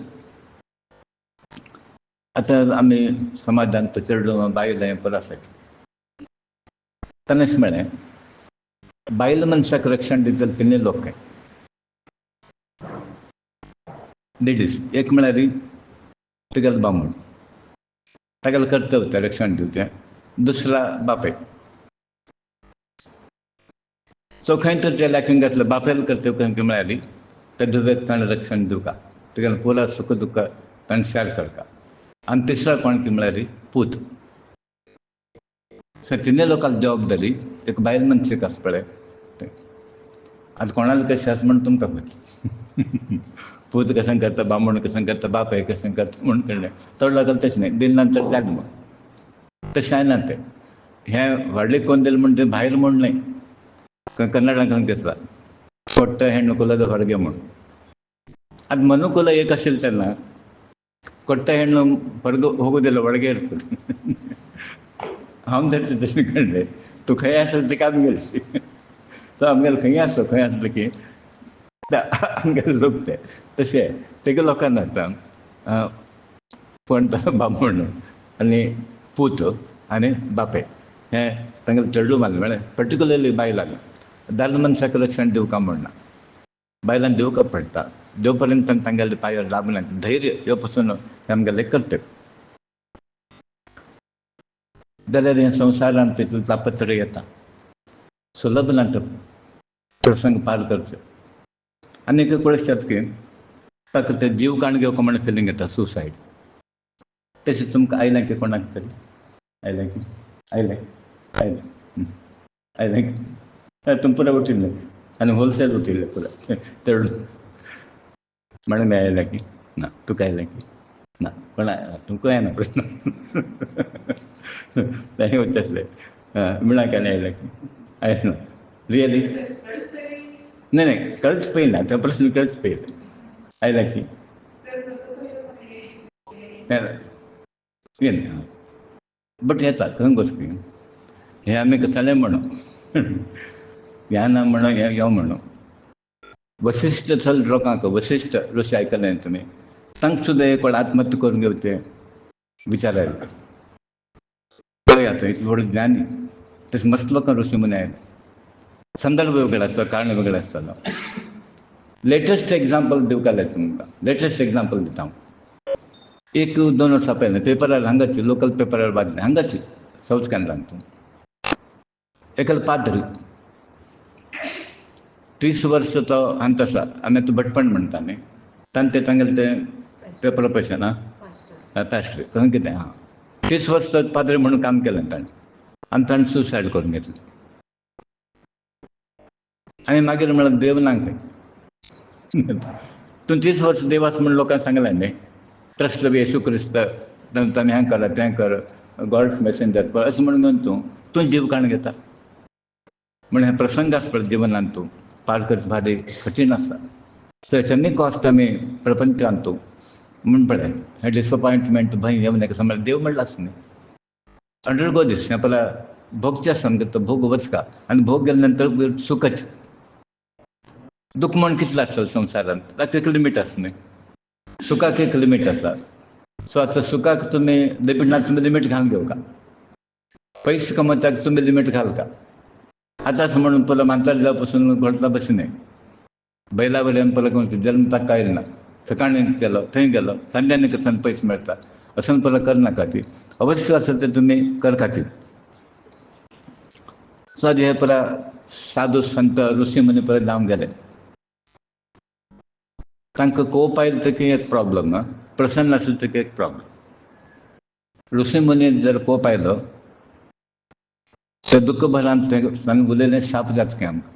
आतां आमी समाजांत चेडूं बायल हें बरो आसा तेन्ना अशें म्हळें बायल मनशाक रक्षण दिता तिनूय लोक काय लेडीज एक म्हळ्यार तुगेलो बामण तागेलें कर्तव्य तें रक्षण दिवचें दुसरा बापेक सो खंय तर त्या लॅकीन घातलें बापेलें कर्तव्य खंय म्हळ्यार त्या धुवेक ताणें रक्षण दिवता तुगेलें पुरा सुख दुख्ख ताणें शेअर करता आनी तिसरो कोण की म्हळ्यार पूत सो तिनूय लोकांक जबाबदारी एक बायल मनशेक आसा पळय तें आतां कोणालें कशें आसा म्हूण तुमकां खबर पूत कशें करता बामण कशें करता बापय कशें करता म्हूण कळ्ळें चड लोकांक तशें न्ही दिन नंतर जालें म्हूण तशें जायना तें हें व्हडलें कोन्न दिलें म्हूण तें भायर म्हूण न्हय कन्नडांत दिसता ಕೊಟ್ಟ ಹೆಣ್ಣು ಕುಲದ ಹೊರಗೆ म्हूण ಅದು ಮನುಕುಲ एक आशिल्लें तेन्ना ಕೊಟ್ಟ ಹೆಣ್ಣು ಹೊರಗೆ ಹೋಗೋದಿಲ್ಲ ಒಳಗೆ ಇರ್ತದೆ हांव तशें कळ्ळें तूं खंय आसा तिका आमी गेलशी तो आमगेले खंय आसलो की आमगेले लोक ते तशे तेगे लोकांना आतां पणतो बामण आनी पूत आनी बापय हे तांगेले चेडूं मारले म्हळ्यार पर्टिक्युलरली बायलांक दादले मनशाक रक्षण दिवका म्हणना बायलांक दिवका पडटा जो पर्यंत तांगेले पांयार लागना धैर्य ह्यो पासून आमगेलें कर्तव्य जाल्यार हे संवसारांत तितलो तापत्र येता सुलभ ना तो प्रसंग पार करचे आनी एक पळयतात की ताका ते जीव काण घेवका म्हण फिलींग येता सुसायड तशें तुमकां आयलें की कोणाक तरी आयलें की आयलें आयलें आयलें की तुम पुरा उठिल्ले आनी होलसेल उठिल्ले पुरा चेडूं म्हणून मी आयलें की ना तुका आयलें की ना पण तुमकां येना प्रश्न तें वचतलें म्हणा केन्ना आयलें की आयलें रियली नाही कळच पयना तो प्रश्न कळच पयले आयला की येना बट येता खंय गोश्टी हे आमी कसलें म्हणो ह्या ना म्हणो हे यो म्हणो वशिश्ट चल लोकांक वशिश्ट ऋषी आयकलें तुमी तांकां सुद्दां एक वेळ आत्महत्या करून घेवचे विचार आयले पळयात इतलो व्हड ज्ञानी तशें मस्त लोकांक ऋषी मुनी आयले संदर्भ वेगळो आसता कारण वेगळो आसतालो लेटस्ट एग्जाम्पल दिवंक जाय तुमकां लेटस्ट एग्जाम्पल दिता हांव एक 2 वर्सां पयलें पेपरार हांगाची लोकल पेपरार बातमी हांगाची सावथ केनरांतून एकेलो पाद्री 30 वर्स तो अंत आसा आमी आतां भटपण म्हणटा न्ही ताणें तांगेलें तें पेपर पयशे ना पॅस्ट्री खंय कितें 30 वर्स तो पाद्री म्हणून काम केलें ताणें आनी ताणें सुसायड करून घेतलें आनी मागीर म्हळ्यार देव ना खंय तूं 30 वर्स देव आसा म्हूण लोकांक सांगलें न्ही ट्रस्ट बी येशू क्रिस्त ताणें हें कर तें कर गॉड्स मॅसेंजर पळय अशें म्हणून तूं जीव काण घेता म्हण हे प्रसंग आसा पळय जिवनांत तूं पार करचें भारी कठीण आसा सो हेच्यानी कॉस्ट आमी प्रपंचांत तूं म्हण पळय हे डिसअपॉयंटमेंट भंय येवन हेका समज देव म्हणलाच न्ही अंडरगो दीस हें पळय भोगचें आसा आमगे तो भोग वचका आनी भोग गेले नंतर सुखच दूख म्हण कितलें आसता संवसारांत ताका एक लिमीट आसा न्ही सुखाक एक लिमीट आसा सो आतां सुखाक तुमी लिमीट ना तुमी लिमीट घालून घेवका पयशे कमोवपाक तुमी लिमीट घालता आतां असं म्हणून पयलो मानताले जावं पासून घडटा बशें न्ही बैला वयल्यान पयलो जल्म ताका येयना सकाळीं गेलो थंय गेलो संध्यानी कडच्यान पयशे मेळटा अशें पयलो करनाका ती अवश्य आसा तें तुमी करता ती सो आतां हे पळय साधू संत ऋषी मुनी पळय जावन गेले तांकां कोप आयलो तकी एक प्रॉब्लम प्रसन्न आसलो तकी एक प्रॉब्लम ऋषी मुनी जर कोप आयलो ते दुख्ख भरान तांणे उलयलें शाप जाता की आमकां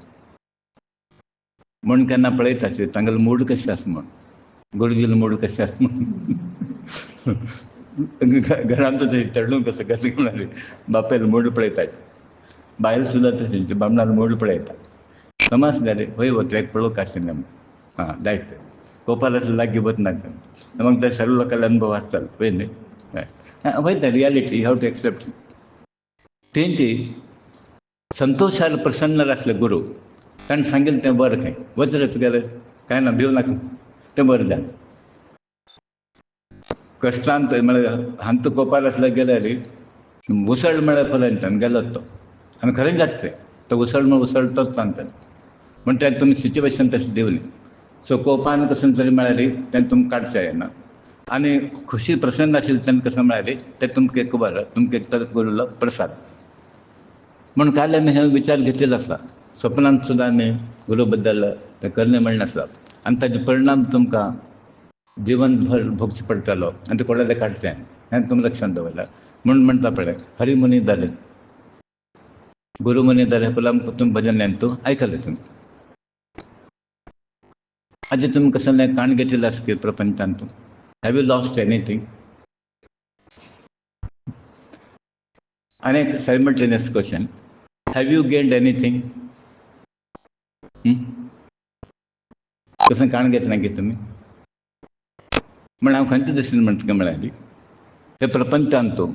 म्हूण केन्ना पळयताचे तांगेलो मूड कशें आसा म्हूण गुरुजीलो मूड कशें आसा म्हूण घरांत चेडूं कसो कसो म्हणून बापायलो मूड पळयताचे बायल सुद्दां तशेंच बामणालो मूड पळयता समज जालें खंय वता एक पळोवंक आशिल्लें म्हूण जायत कोपाल आसले लागीं वचना मग ते सर्व लोकांले अनुभव आसतालो पळय न्ही वयता reality you have to accept तेंची संतोशाल प्रसन्न आसले गुरू ताणें सांगिल्लें तें बरें खंय वच रे तुगेलें कांय ना भिवू नाका तें बरें जालें कश्टांत म्हळ्यार हांत कोपार आसले गेल्यार उसळ म्हळ्यार पळयतां गेलो तो आनी खरें जाता तें तो उसळ म्हळ्यार उसळटोच सांगता म्हण तें तुमी सिच्युएशन तशें दिवलें सो कोपान कसं तरी म्हळ्यार तें तुमकां काडचें येना आनी खुशी प्रसन्न आशिल्लें तेन्ना कसं म्हळ्यार तें तुमकां एक बरें तुमकां एक तर करिल्लो प्रसाद म्हण काल आमी हे विचार घेतिल्लो आसा स्वप्नांत सुद्दां आमी गुरू बद्दल तें करलें म्हणलें आसा आनी ताजे परिणाम तुमकां जिवन भर भोगचो पडटलो आनी तें कोणालें काडचें हें तुमी लक्षांत दवरलां म्हूण म्हणटा पळय हरी मुनी जालें गुरू मुनी जालें पळय तुमी भजन तूं आयकलें तुमी आजी तुमी कसलें काण घेतिल्लें आसा की प्रपंचांत तूं हॅव यू लॉस्ट एनीथींग आनी एक simultaneous question have you gained anything कसलें काण घेतलें की तुमी म्हण हांव खंयच्या दृश्टीन म्हणटा म्हळ्यार ते प्रपंचांत तूं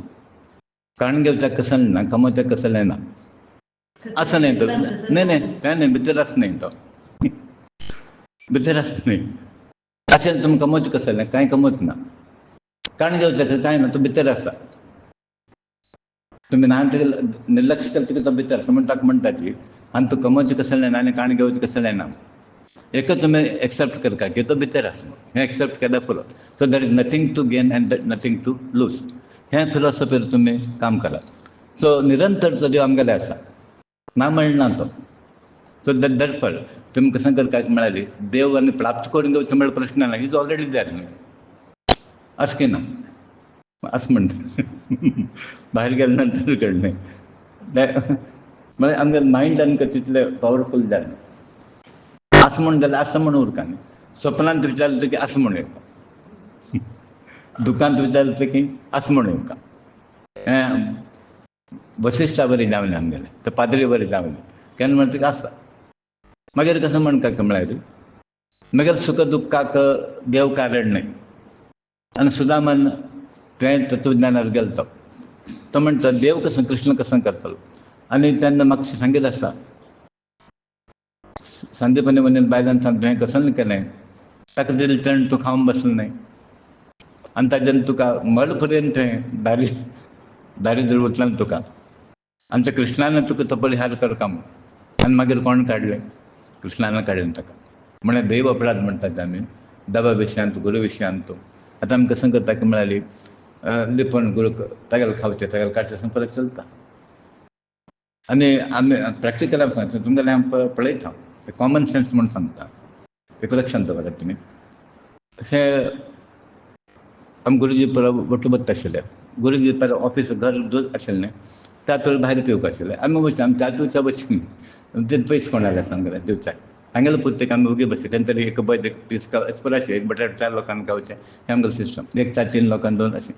काण घेवच्याक कसलें ना कमोवच्याक कसलें ना असं नाही तो, नाही नाही काय नाही भितरच नाही तो, भितरच नाही असेल तुम्ही कमवच कसं नाही काय कमवत ना कारण घेवचं काय ना तो भितर असा तुम्ही ल्हान निर्लक्ष केलं की तो भितर असं म्हणतात की आणि तू कमवचे कसं नाही आणि काण घेवचे कसं नाही ना एकच तुम्ही एक्सेप्ट करता की तो भितर आसा हें एक्सेप्ट केल्यार पुरो so that is nothing to gain and nothing to lose हें फिलॉसॉफीर तुम्ही काम करात सो निरंतर जो देव आमगेले आसा ना म्हणना तो सो दॅट तुम्ही कसं करता म्हळ्यार देव आनी प्राप्त करून घेवचो म्हळ्यार प्रश्न ना इज ऑलरेडी देर न्ही असं की ना असं म्हणटा भायर गेले नंतर कळणे म्हळ्यार आमगे मायंड आमकां तितलें पॉवरफूल जालें असं म्हण जाल्यार असं म्हण उरता न्ही स्वप्नांत विचारलें की असं म्हण येता दुकानांत विचारलें की असं म्हण येता हें वशिश्टा बरी जावनी आमगेलें तर पाद्री बरी जावनी केन्ना म्हणटा की आसा मागीर कसं म्हणटा म्हळ्यार मागीर सुख दुख्खाक देव कारण न्ही आनी सुदामान तें तत्वज्ञानार गेलो तो म्हणटा देव कसं कृष्ण कसं करतलो आनी तेन्ना म्हाका सांगीत आसा संदीपानी म्हणून बायलांक सांगता हें कसं केलें ताका दिलें तण तूं खावन बसलें न्ही आनी ताजेर तुका मर पर्यंत थंय दारिद्र उरतलें तुका आनी त्या कृष्णान तुका तो परिहार करता म्हूण आनी मागीर कोण काडलें कृष्णान काडलें ताका म्हळ्यार दैव अपराध म्हणटात आमी देवा विशयांत गुरू विशयांत आतां आमी कसं करता की म्हळ्यार लिपण गुरूक तेगेलें खावचें तेगेलें काडचें असं परत चलता आनी आमी प्रॅक्टिकलाक सांगता तुमगेलें हांव पळयता कॉमन सेन्स म्हूण सांगता एक लक्षांत दवरात तुमी हे आमी गुरुजी बरोबर वट्ट बसता आशिल्ले गुरुजी पर ऑफीस घर दूर आशिल्लें त्या तर भायर पेंववपाक आशिल्लें आमी वयता आमी त्या दिवसा वचून ते पयस कोणाले सांगलें दिवचाक सांगेलें पुस्तक आमी ओगी बसले केन्ना तरी एक बद एक पीस अशें एक बटाट 4 लोकांक गावचें हें आमगेलें सिस्टम एक 4 लोकांक 2 अशें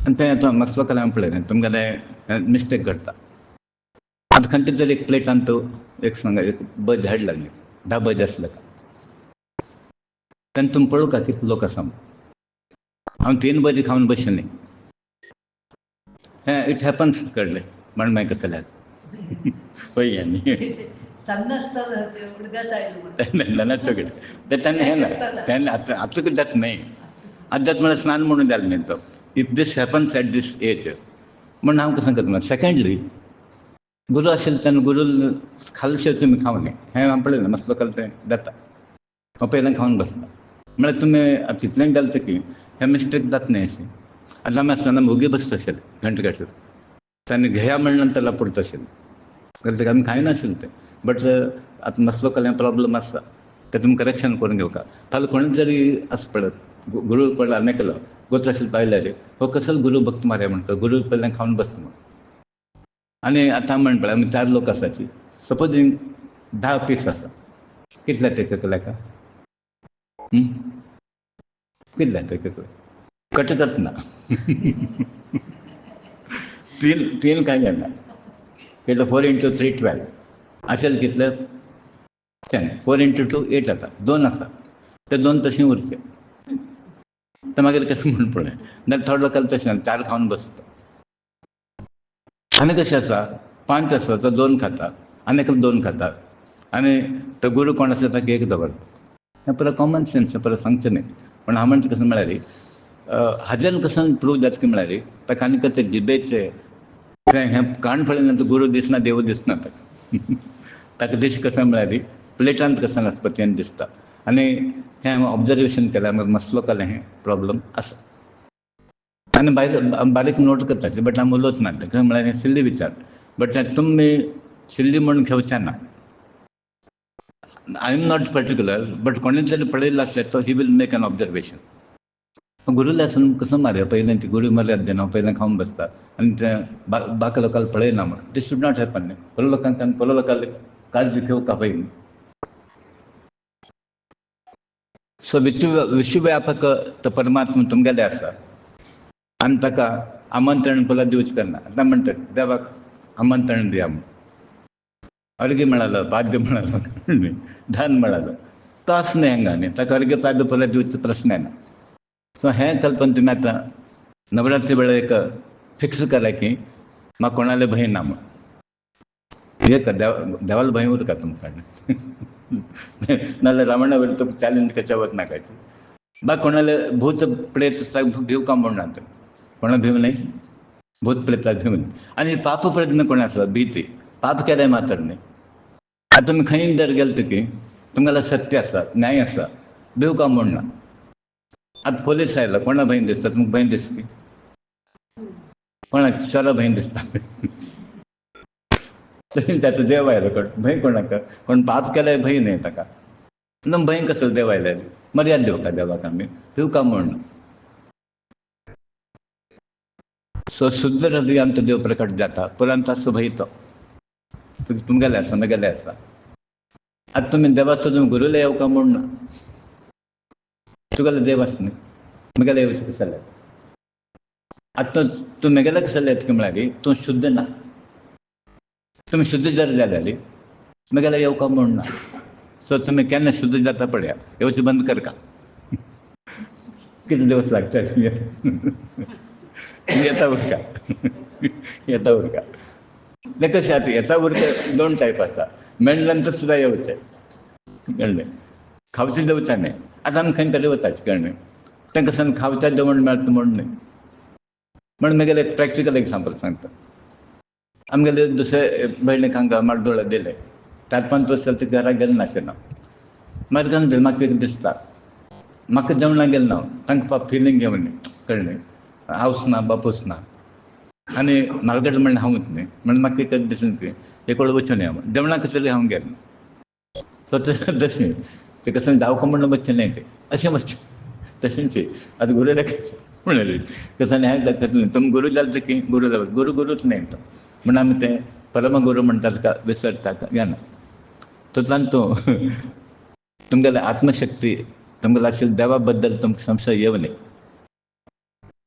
आनी तें आतां मसलो केल्यार हांवें पळयलें तुमगेलें मिस्टेक घडटा आतां खंयचे तरी एक प्लेटान तूं एक सांगा एक बद हाड लागली 10 बद आसले तेन्ना तुमी पळोवं का कितले लोक आसा हांव 3 बदी खावन बशिल्लें हें इट हॅपन्स कळ्ळें म्हण मागीर कसं जालें पळय न्ही तेन्ना हें ना तेन्ना आतां कितें जाता न्ही आतां जाता म्हळ्यार स्नान म्हणून जालें न्ही तो if this happens at this age म्हण हांव कसं करता सेकेंडली गुरू आशिल्लो तेन्ना गुरू खाल्ले शिवाय तुमी खावंक हें हांवें पळयलें मसलो केलो तें जाता हांव पयलें खावन बसता म्हळ्यार तुमी तितलें गेले की हें मिस्टेक जाता न्ही अशें आतां आमी आसतना ओगी बसता आशिल्ले घंट घातलें तेन्ना घेया म्हणून नंतर पुरता आशिल्लें जाल्यार आमी खायनाशिल्लें तें बट आतां मसलो केल्यार प्रॉब्लम आसा तें तुमी करेक्शन करून घेवका फाल्यां कोणी जरी आसा पळय गुरू पळय आनी केलो गोत आशिल्लो तो आयल्यार हो कसलो गुरू भक्त मरे म्हणटा गुरू पयलें खावन बसता म्हण आनी आतां म्हण पळय आमी 4 लोक आसाची सपोजींग 10 पीस आसा कितले ते लेखा कितले ते कट करतना 3 कांय घेना कितले 4 into 3 12 आशिल्ले कितले 10 4 into 2 8 जाता 2 आसा ते 2 तशीं उरचे तर मागीर कशें म्हण पळय नाल्यार थोडे लोकांक तशें 4 खावन बसता आनी कशें आसा 5 आसा तो 2 खाता आनी एकलो 2 खाता आनी तो गुरू कोण आसा ताका 1 दवरता हें परत कॉमन सेन्स परत सांगचें न्ही पण हांव म्हणटा कसं म्हळ्यार हाजेर कसं प्रूव जाता की म्हळ्यार ताका आनी ते जिबेचे हें काण पळयना गुरू दिसना देव दिसना ताका दीश कसो म्हळ्यार प्लेटांत कसो वनस्पतीन दिसता आनी हें हांवें ऑब्जर्वेशन केलां मसलो केलें हें प्रॉब्लम आसा आनी बारीक नोट करता बट हांव उलोवच ना तें म्हळ्यार हें सिल्ली विचार बट तुमी सिल्ली म्हणून घेवचें ना I am not particular but कोणी जरी पळयल्लो आसल्यार तो ही वील मेक एन ऑब्जर्वेशन गुरू आसून कसं मारया पयलें ती गुरू मर्याद दिना पयलें खावन बसता आनी तें बाकी लोकांक पळयना म्हण ते शूड नॉट हॅपन न्ही पयलो लोकांक काळजी घेवका पयलीं सो विश्वव्यापक तो परमात्मा तुमगेले आसा आनी ताका आमंत्रण परत दिवचें करना आतां म्हणटा देवाक आमंत्रण दिया म्हूण अर्घ्य मेळालो पाद्य मेळालो धान मेळालो तो आसा न्ही हांगा न्ही ताका अर्घ्य पाद्य परत दिवचो प्रश्न येना सो हें कल्पन तुमी आतां नवरात्री वेळार एक फिक्स करा की म्हाका कोणाले भंय ना म्हण. एक देवाला भंय उरता तुमकां नाल्यार रावणा वयल्यान तुका चॅलेंज करच्या वचना काय. म्हाका कोणाले भूत प्रेत भिवका म्हणना कोणा भिव नाही, भूत प्रेताक भिव न्ही. आनी पाप प्रज्ञ कोण आसा भीती, पाप केल्याय मात्र न्ही. आतां तुमी खंय जर गेले की तुमगेलो सत्य आसा, न्याय आसा, भिवका म्हणना. आतां पोलीस आयला कोणा भंय दिसता तुमकां? भंय दिसता कोणाक? चोरा भंय दिसता. त्याचो देव आयलो कोण भंय कोणाक? कोण पाप केल्याय भंय न्ही ताका. न्हू भंय कसो देव आयल्यार? मर्याद दिवका देवाक आमी, भिवका म्हणना. सो शुद्ध हृदयान तो देव प्रकट जाता, परंतु असो भंय तो तुमगेले आसा, म्हगेले आसा. आतां तुमी देवाचो तुमी गुरुला येवका म्हणना. तुगेलो देव आसा न्ही, म्हगेले येवचे कशें? आतां तूं म्हगेले कशें येता म्हळ्यार तूं शुद्ध ना. तुमी शुद्ध जर जाल्यार म्हगेले येवका म्हणना. सो तुमी केन्ना शुद्ध जाता पळया, येवचें बंद करका. कितले दिवस लागता येता उरका, येता उरका. ते कशें आतां येता उरका दोन टायप आसा. मेळ्ळे नंतर सुद्दां येवचें, कळ्ळें? खावचें देंवचां न्ही. आतां आमी खंय तरी वताचे, कळ्ळें? तांकां सान खावचें जेवण मेळटा म्हण न्ही. म्हण म्हगेलें एक प्रॅक्टिकल एग्जांपल सांगता. आमगेले दुसरे भयणीक हांगा माड्डोळा दिले. 4-5 वर्सां ते घरा गेले नाशिल्लो. मागीर म्हाका एक दिसता म्हाका जेवणाक गेलो हांव, तांकां फिलींग येवं न्ही, कळ्ळें? आवस ना बापूस ना आनी म्हारगेट म्हण हांवूच न्ही. म्हण म्हाका एक दिसलें की एक वेळ वचून या म्हण. जेवणाक तरी हांव गेलो. सो तशें ते कसं जावका म्हणून वचचें न्ही तें, अशें वचचें तशेंच. आतां गुरुला म्हणलें कसं हें तुमी गुरू जाले की गुरुला गुरूच न्ही तो. म्हण आमी तें परमगुरू म्हणटा ताका विसरता येना. तातूंतल्यान तूं तुमगेले आत्मशक्ती, तुमगेलो आशिल्ल्या देवा बद्दल तुमकां संशय येवं न्ही.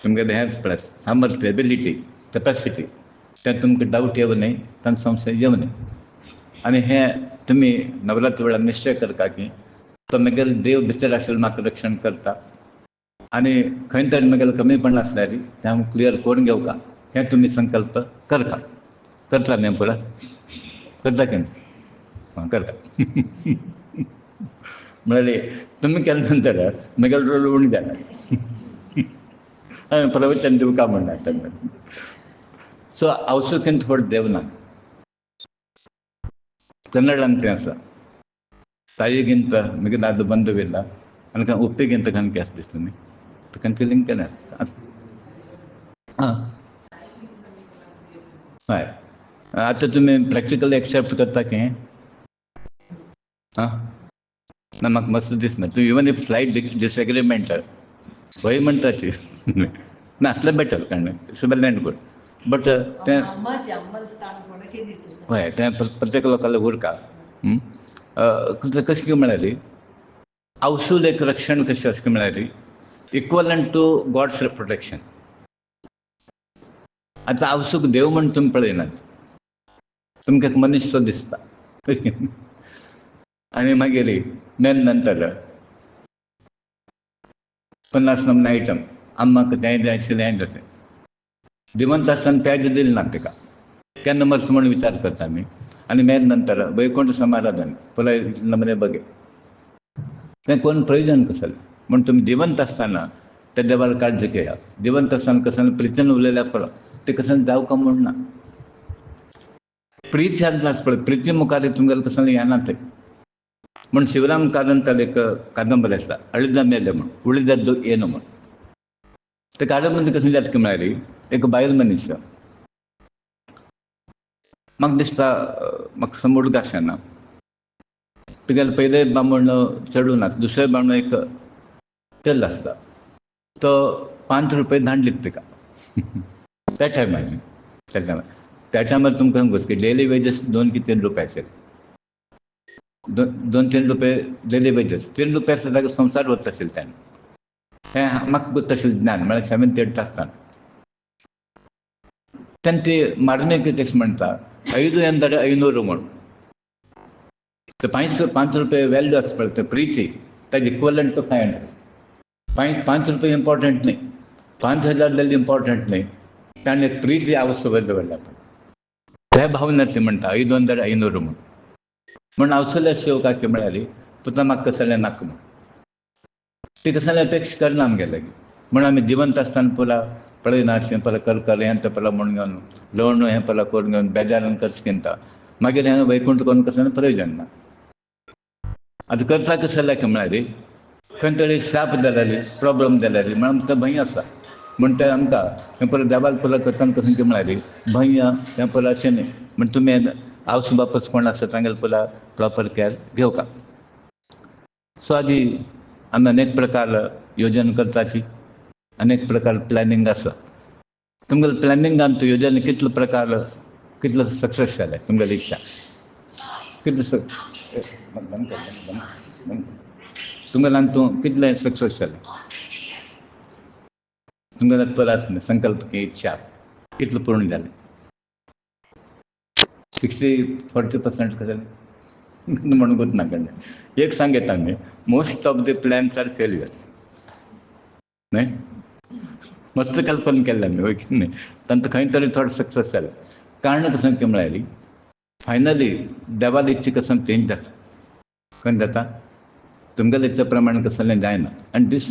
तुमगेलें हेंच पळय सामर्थ्य, एबिलिटी, कॅपेसिटी, तें तुमकां डावट येवं न्ही, तांकां संशय येवं न्ही. आनी हें तुमी नवरात्र वेळार निश्चय करता की तो म्हगेलो देव भितर आशिल्लो म्हाका रक्षण करता. आनी खंय तरी म्हगेलें कमीपण आसल्यार तें हांव क्लियर करून घेवका, हें तुमी संकल्प करता. करता न्ही पुरो? करता की न्ही? हां करता. म्हळ्यार तुमी केले नंतर म्हगेलो रोल उणी जाता. प्रवचन दिवका म्हणटा. सो ಅವಸಕ್ಕಿಂತ ಹೊರತು ದೇವ್ ನಾನು. ಕನ್ನಡ ಅಂತ ಆಸ ತಾಯಿಗಿಂತ ಮಿಗಿಲಾದ ಬಂಧುವಿಲ್ಲ ಅನ್ಕ ಉಪ್ಪಿಗಿಂತ ಕನಕೆ ಅಸ್ತಿಸ್ತೀನಿ ಕನಕೆ ಲಿಂಕನೇ हां हय. आतां तुमी प्रॅक्टिकली एक्सेप्ट करता की हां ना म्हाका मस्त दिसना. तूं इवन इफ स्लायट डिसएग्रीमेंट वय म्हणटा ती नासलें बेटर कळ्ळें. वेल एंड गूड. बट तें हय तें प्रत्येक लोकांक उरका. कशें की म्हळ्यार आवसूल एक रक्षण कशें अशें म्हळ्यार इक्वलंट टू गॉड्स प्रोटेक्शन. आतां आवसूक देव म्हण तुमी पळयनात, तुमकां एक मनीस सो दिसता आनी मागीर मेन नंतर 50 नंबर आयटम आम्माक तें जाय आशिल्लें हें तशें जिवंत आसतना पेज दिलें ना ताका केन्ना मरता म्हूण विचार करता आमी. आनी मेन नंतर वैकुंठ समाराधन पळय नमने बगे तें कोण प्रयोजन कसलें म्हण तुमी जिवंत आसतना त्या देवाला काळजी घेयात. जिवंत आसतना कसलें प्रितीन उलयल्यार पुरो तें कसलें जावका म्हूण ना. प्रीत ह्यात आस पळय प्रिती मुखार तुमगेलें कसलें येना थंय. म्हण शिवराम कारंताल एक कादंबरी आसा अळिजा मेले म्हूण उळिजा येनो म्हूण. ते कादंबरी कशें जाता की म्हळ्यार एक बायल मनीस म्हाका दिसता म्हाका समोर उडीक आसना तुगेले पयले बामण चडून आसा दुसरे बामण एक तेल आसता तो 5 रुपये धाडन दिता ताका त्या टायमार त्या टायमार तुमकां सांगूच की डेली वेजीस 2 की 3 रुपये आसले. 2-3 रुपये डेली वेजीस 3 रुपये आसले जाल्यार संवसार वता आशिल्लो तेन्ना. हें म्हाका तशें ज्ञान म्हळ्यार 7th-8th आसतना तेन्ना ती मारनेक कशें म्हणटा 5 ಎಂದರೆ 500 म्हूण. ते 5 रुपये वॅल्यू आसा पळय ते प्रिती ताजे इक्वलंट टू 500. 5 रुपये इम्पॉर्टंट न्ही, 5000 जाल्यार इम्पॉर्टंट न्ही. ताणें एक प्रिती आवश्यक दवरल्या. ह्या भावनाचे म्हणटा 500 म्हण अवसल्या शेव काके म्हळ्यारी पुता म्हाका कसलें नाका म्हण ती कसलें अपेक्षा करना आमगेले म्हण आमी जिवंत आसतना पयला पळयना अशें पयला कर हें तें पयला म्हण घेवन लवण हें पयला करून घेवन बेजारान खर्च केंता मागीर हें वैकुंठ करून कसलें प्रयोजन ना. आतां करता कसं जालें म्हळ्यार खंय तरी श्राप जाल्यारी प्रॉब्लम जाल्यारी म्हण आमकां भंय आसा म्हण ते आमकां हें पयला देवाक पयला करतना कसं की म्हळ्यार भंय हें पयला अशें न्ही म्हण तुमी आवस बापूस कोण आसा तांगेले पयला प्रॉपर केअर घेवका. सो आदी आमी अनेक प्रकार योजना करताची अनेक प्रकार प्लॅनिंग आसा. तुमगेले प्लॅनिंगान तूं योजना कितले प्रकार कितले सक्सेस जाले तुमगेली इच्छा कितले तुमगेल्यान तूं कितलें सक्सेस जालें तुमगेल्यान पयला आसलें संकल्प की इच्छा कितलें पूर्ण जालें 60-40% जालें म्हणून गुंत नाका एक सांगता आमी most of the plans are failures न्हय मस्त कल्पना केल्ले आमी वय की न्ही तांकां खंय तरी थोडें सक्सेस जालें कारण कसं की म्हळ्यार फायनली देवाली इच्छा कसं चेंज जाता खंय जाता तुमगेल्या इच्छे प्रमाणे कसलें जायना आनी दीस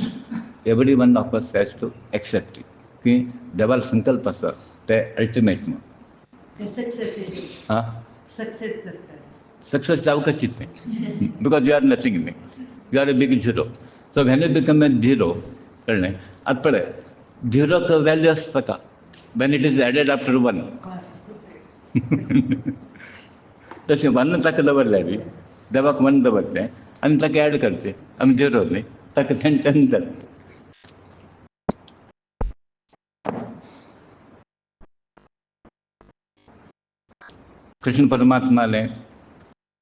every one of us has to accept की देवालो संकल्प आसा ते अल्टिमेट म्हणून सक्सेस जावपाचीच न्ही बिकॉज यू आर नथींग न्ही you are a big zero so when you become a zero कळ्ळें आतां पळय झिरोक वॅल्यू आसता का when it is added after 1 तशें 1 ताका दवरल्यार देवाक 1 दवरचें आनी ताका एड करचें आमी झिरो न्ही ताका 10 जाता. कृष्ण परमात्माले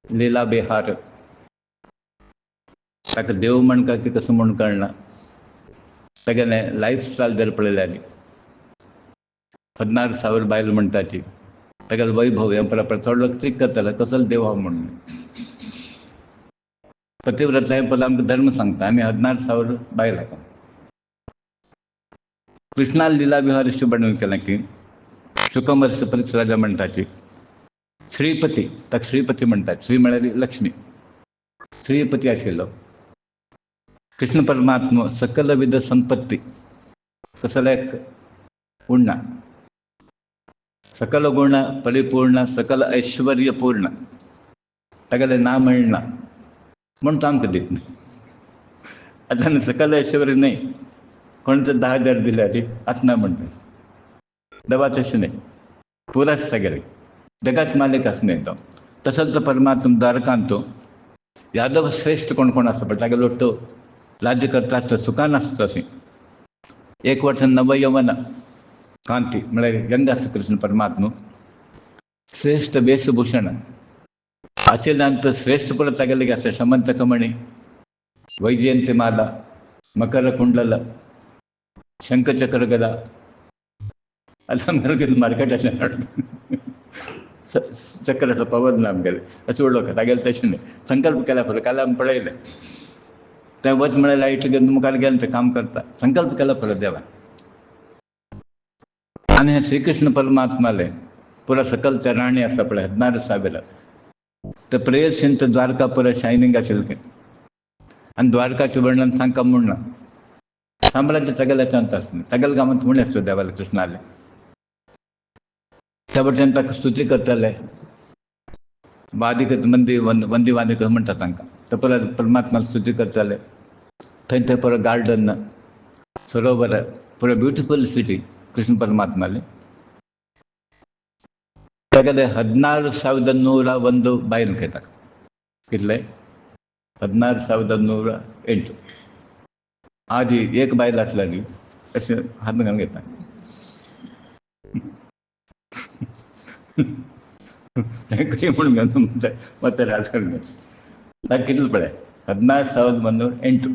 लीला बिहार ताका देव म्हणटा की कसं म्हूण कळना तागेलें लायफ स्टायल जर पळयल्यार 16,000 बायल म्हणटा ती तागेलें वैभव हें पळय चड लोक क्लिक करतले कसलो देव हा म्हणून पतिव्रता हें पळय आमकां धर्म सांगता आमी 16,000 बायल आसा. कृष्णान लिला विहार अशें वर्णन केलें की शुकमर्ष परीक्ष राजा म्हणटा की श्रीपती ताका श्रीपती म्हणटात श्री म्हळ्यार लक्ष्मी श्रीपती आशिल्लो कृष्ण परमात्मा सकल विध संपत्ती कसल्याक पूर्ण सकल गुण परिपूर्ण सकल ऐश्वर्यपूर्ण तागेलें ना म्हणना म्हण तो आमकां दिता आतां आमी सकल ऐश्वर्य न्ही कोण तर 10,000 दिल्यार आतां ना म्हणटा देवा तशें न्ही पुराच तागेलें जगाच मालीक आसा न्ही तो तसोच तो परमात्मा द्वारकांत यादव श्रेष्ठ कोण कोण आसा पळय तागेलो तो राज्य करता आसता सुखान आसता अशें 1 वर्स नवयवन कांती म्हळ्यार यंग आसता कृष्ण परमात्मा श्रेष्ठ वेशभूषण आशिल्ल्यान श्रेष्ठ पळय तागेले आसा शमंत कमणी वैजयंती माला मकर कुंडल शंखचक्र गदा आतां मार्केट अशें चक्र असं पवर ना आमगेले अशें उडोवं तागेलें तशें न्ही संकल्प केल्या पळय काल आमी पळयलें तें वच म्हळ्यार लायट घेवन मुखार गेलें तें काम करता संकल्प केलो पळय देवान आनी हें श्रीकृष्ण परमात्माले पुरा सकल ते राणी आसा पळय 16,000 ते प्रेयसीन द्वारका पुरा शायनींग आशिल्लें आनी द्वारकाचें वर्णन सांगता म्हूण ना साम्राज्य तागेल्याच्यांत आसलें तागेले गांवांत म्हूण आसलें देवाले कृष्णाले त्या वटेन ताका स्तुती करताले वादिक मंदी वंदी वादिक म्हणटा तांकां ते परत परमात्मा स्तुती करताले थंय ते परत गार्डन सरोवर पुरो ब्युटिफूल सिटी कृष्ण परमात्माले तागेले 16,101 बायल खेता कितले 16,108 आदी एक बायल आसलेली अशें हात घालून घेता म्हणून घेवन वता राजकारण ताका कितले पळय 16,108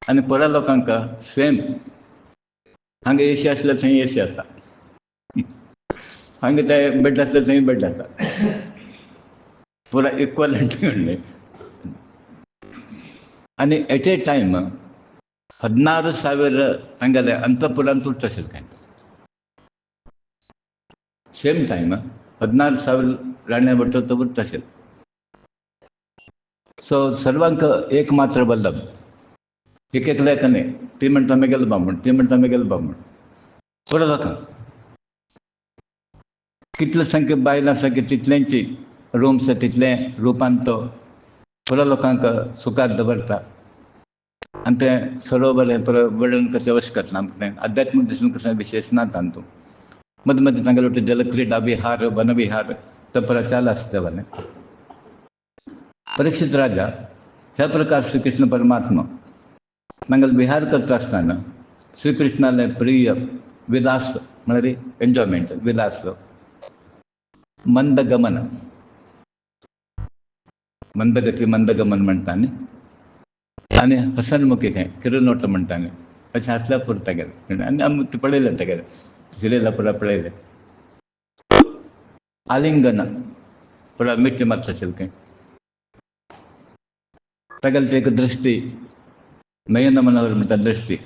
आनी पुरा लोकांक सेम हांगा एसी आसल्यार थंय एसी आसा हांगा ते बेड आसल्यार थंय बेड आसा पुरा इक्वलंट म्हणले आनी एट ए टायम 16,000 तांगेले अंतपुरांतूच तशेंच काय सेम टायम 16,000 राण्या भट्टो तो वृत्त असेल. सो सर्वांक एक मात्र वल्लभ. एक एकल्या का नाही. ती म्हणता मी गेलो बामण, ती म्हणता मी गेलो बामण. बरं दाखव कितले संख्य बायलां आसा की तितल्यांची रूम्स तितले रुपान तो पुरो लोकांक सुखात दवरता. आनी तें सरोवर वर्णन करचें आवश्यक ना. आध्यात्मीक दृश्टीन कसं विशेष ना तांतूं. मध्य मध्य तांगेलो जलक्रीडा विहार वनविहार तपरा चाल आसता वाले. परीक्षित राजा ह्या प्रकार श्रीकृष्ण परमात्मा तांगेलो विहार करता आसतना श्रीकृष्णाले प्रिय विलास म्हळ्यार एन्जॉयमेंट विलास मंदगमन मंदगती मंदगमन म्हणटा न्ही. आनी हसनमुखी खंय किरनोट म्हणटा न्ही अशें आसल्या पुरता गेले. आनी आमी ते पळयलें तेगेले सिरियला पुरा पळयलें. आलिंगन पुरा मिट्टी मात आशिल्लें खंय. तागेले एक दृश्टी नयन मनोहर म्हणटा दृश्टी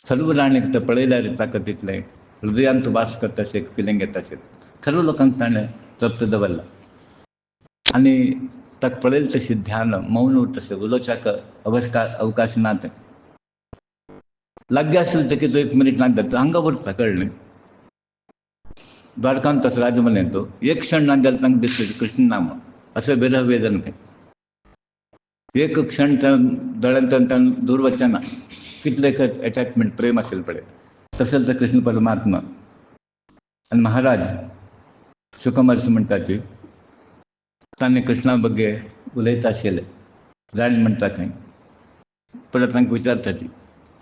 सर्व राणीक ते पळयल्यार ताका तितलें हृदयांत वास करता अशें एक फिलींग येता आशिल्लें. सर्व लोकांक ताणें तृप्त दवरला. आनी ताका पळयलें तशें ध्यान मौन उरता उलोवच्याक अवकाश ना. तें लागीं आसलें ते कितें 1 मिनीट नांद हांगा उरता कळ्ळें. द्वारकांत तसो राजमलें तो एक क्षण ना जाल्यार तांकां दिसलें कृष्ण नाम अशें विरह वेदन खंय. एक क्षण दोळ्यांतल्यान दूर वचना. कितले अटॅचमेंट प्रेम आशिल्लें पळय. तशेंच ते कृष्ण परमात्मा आनी महाराज शुकमहर्षी म्हणटा ती ताणें कृष्णा बद्दे उलयता आशिल्लें. राणी म्हणटा खंय परत तांकां विचारता ती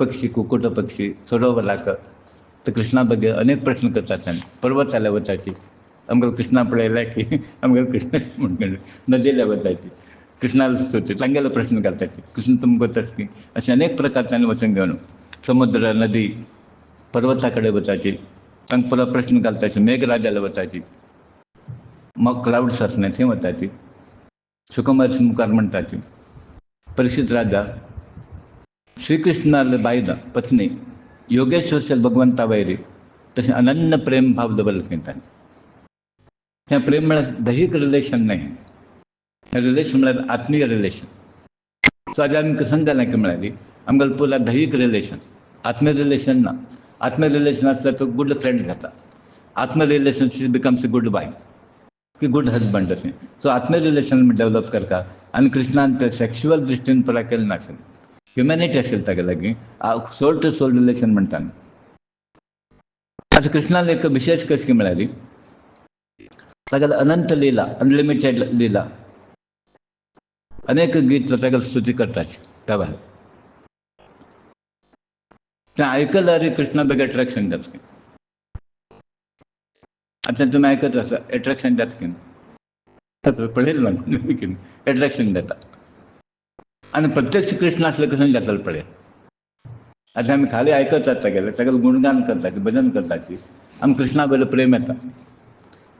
पक्षी कुकुट पक्षी सरोवराक तर कृष्णा बद्दे अनेक प्रश्न करतात. ताणें पर्वताल्या वताची आमकां कृष्णा पळयल्या की आमकां कृष्ण म्हणटा नदील्या वताची कृष्णाला स्तोत्री तांगेलो प्रश्न घालताची कृष्ण तुमकां कोताच की अशें अनेक प्रकार ताणें वचून घेवन समुद्र नदी पर्वता कडेन वताची तांकां परत प्रश्न घालताची मेघराजाला वताची मग क्लाउड्स आसनाय थंय वताची. शुकमहर्षी मुखार म्हणटा ती परीक्षित राजा श्रीकृष्णाले बायल पत्नी योगेश्वर भगवंता वैरी तशें अनन्य प्रेम भाव दवरले खंय ताणें. हें प्रेम म्हळ्यार दैहीक रिलेशन न्हय. हें रिलेशन म्हळ्यार आत्मीय रिलेशन. सो आज आमी कसं जालें की म्हळ्यार आमगेलें पुरा दैहीक रिलेशन आत्मीय रिलेशन ना. आत्मीय रिलेशन आसल्यार तो गूड फ्रेंड जाता. आत्मीय relationship becomes a good wife की गूड हजबंड अशें. सो आत्मीय रिलेशन डेवलप करता. आनी कृष्णान तें सेक्शुअल दृश्टीन पुरा केलें नाशिल्लें. ह्युमॅनिटी आशिल्ली तागे लागीं सोल टू सोल रिलेशन म्हणटा. आतां कृष्णान एक विशेष कशी म्हळ्यार तागेले अनंत लिला अनलिमिटेड लिला अनेक गीत तागेले स्तुती करताचे त्या वेळार तें आयकल्यार कृष्णा बॅग एट्रॅक्शन जाता. आतां तुमी आयकत आसा एट्रॅक्शन जाता की पळयलें ना एट्रॅक्शन जाता. आनी प्रत्यक्ष कृष्ण आसलें कशें जातालें पळय. आतां आमी खाली आयकतात तागेलें गुणगान करताची भजन करताची आमी कृष्णा वयलें प्रेम येता.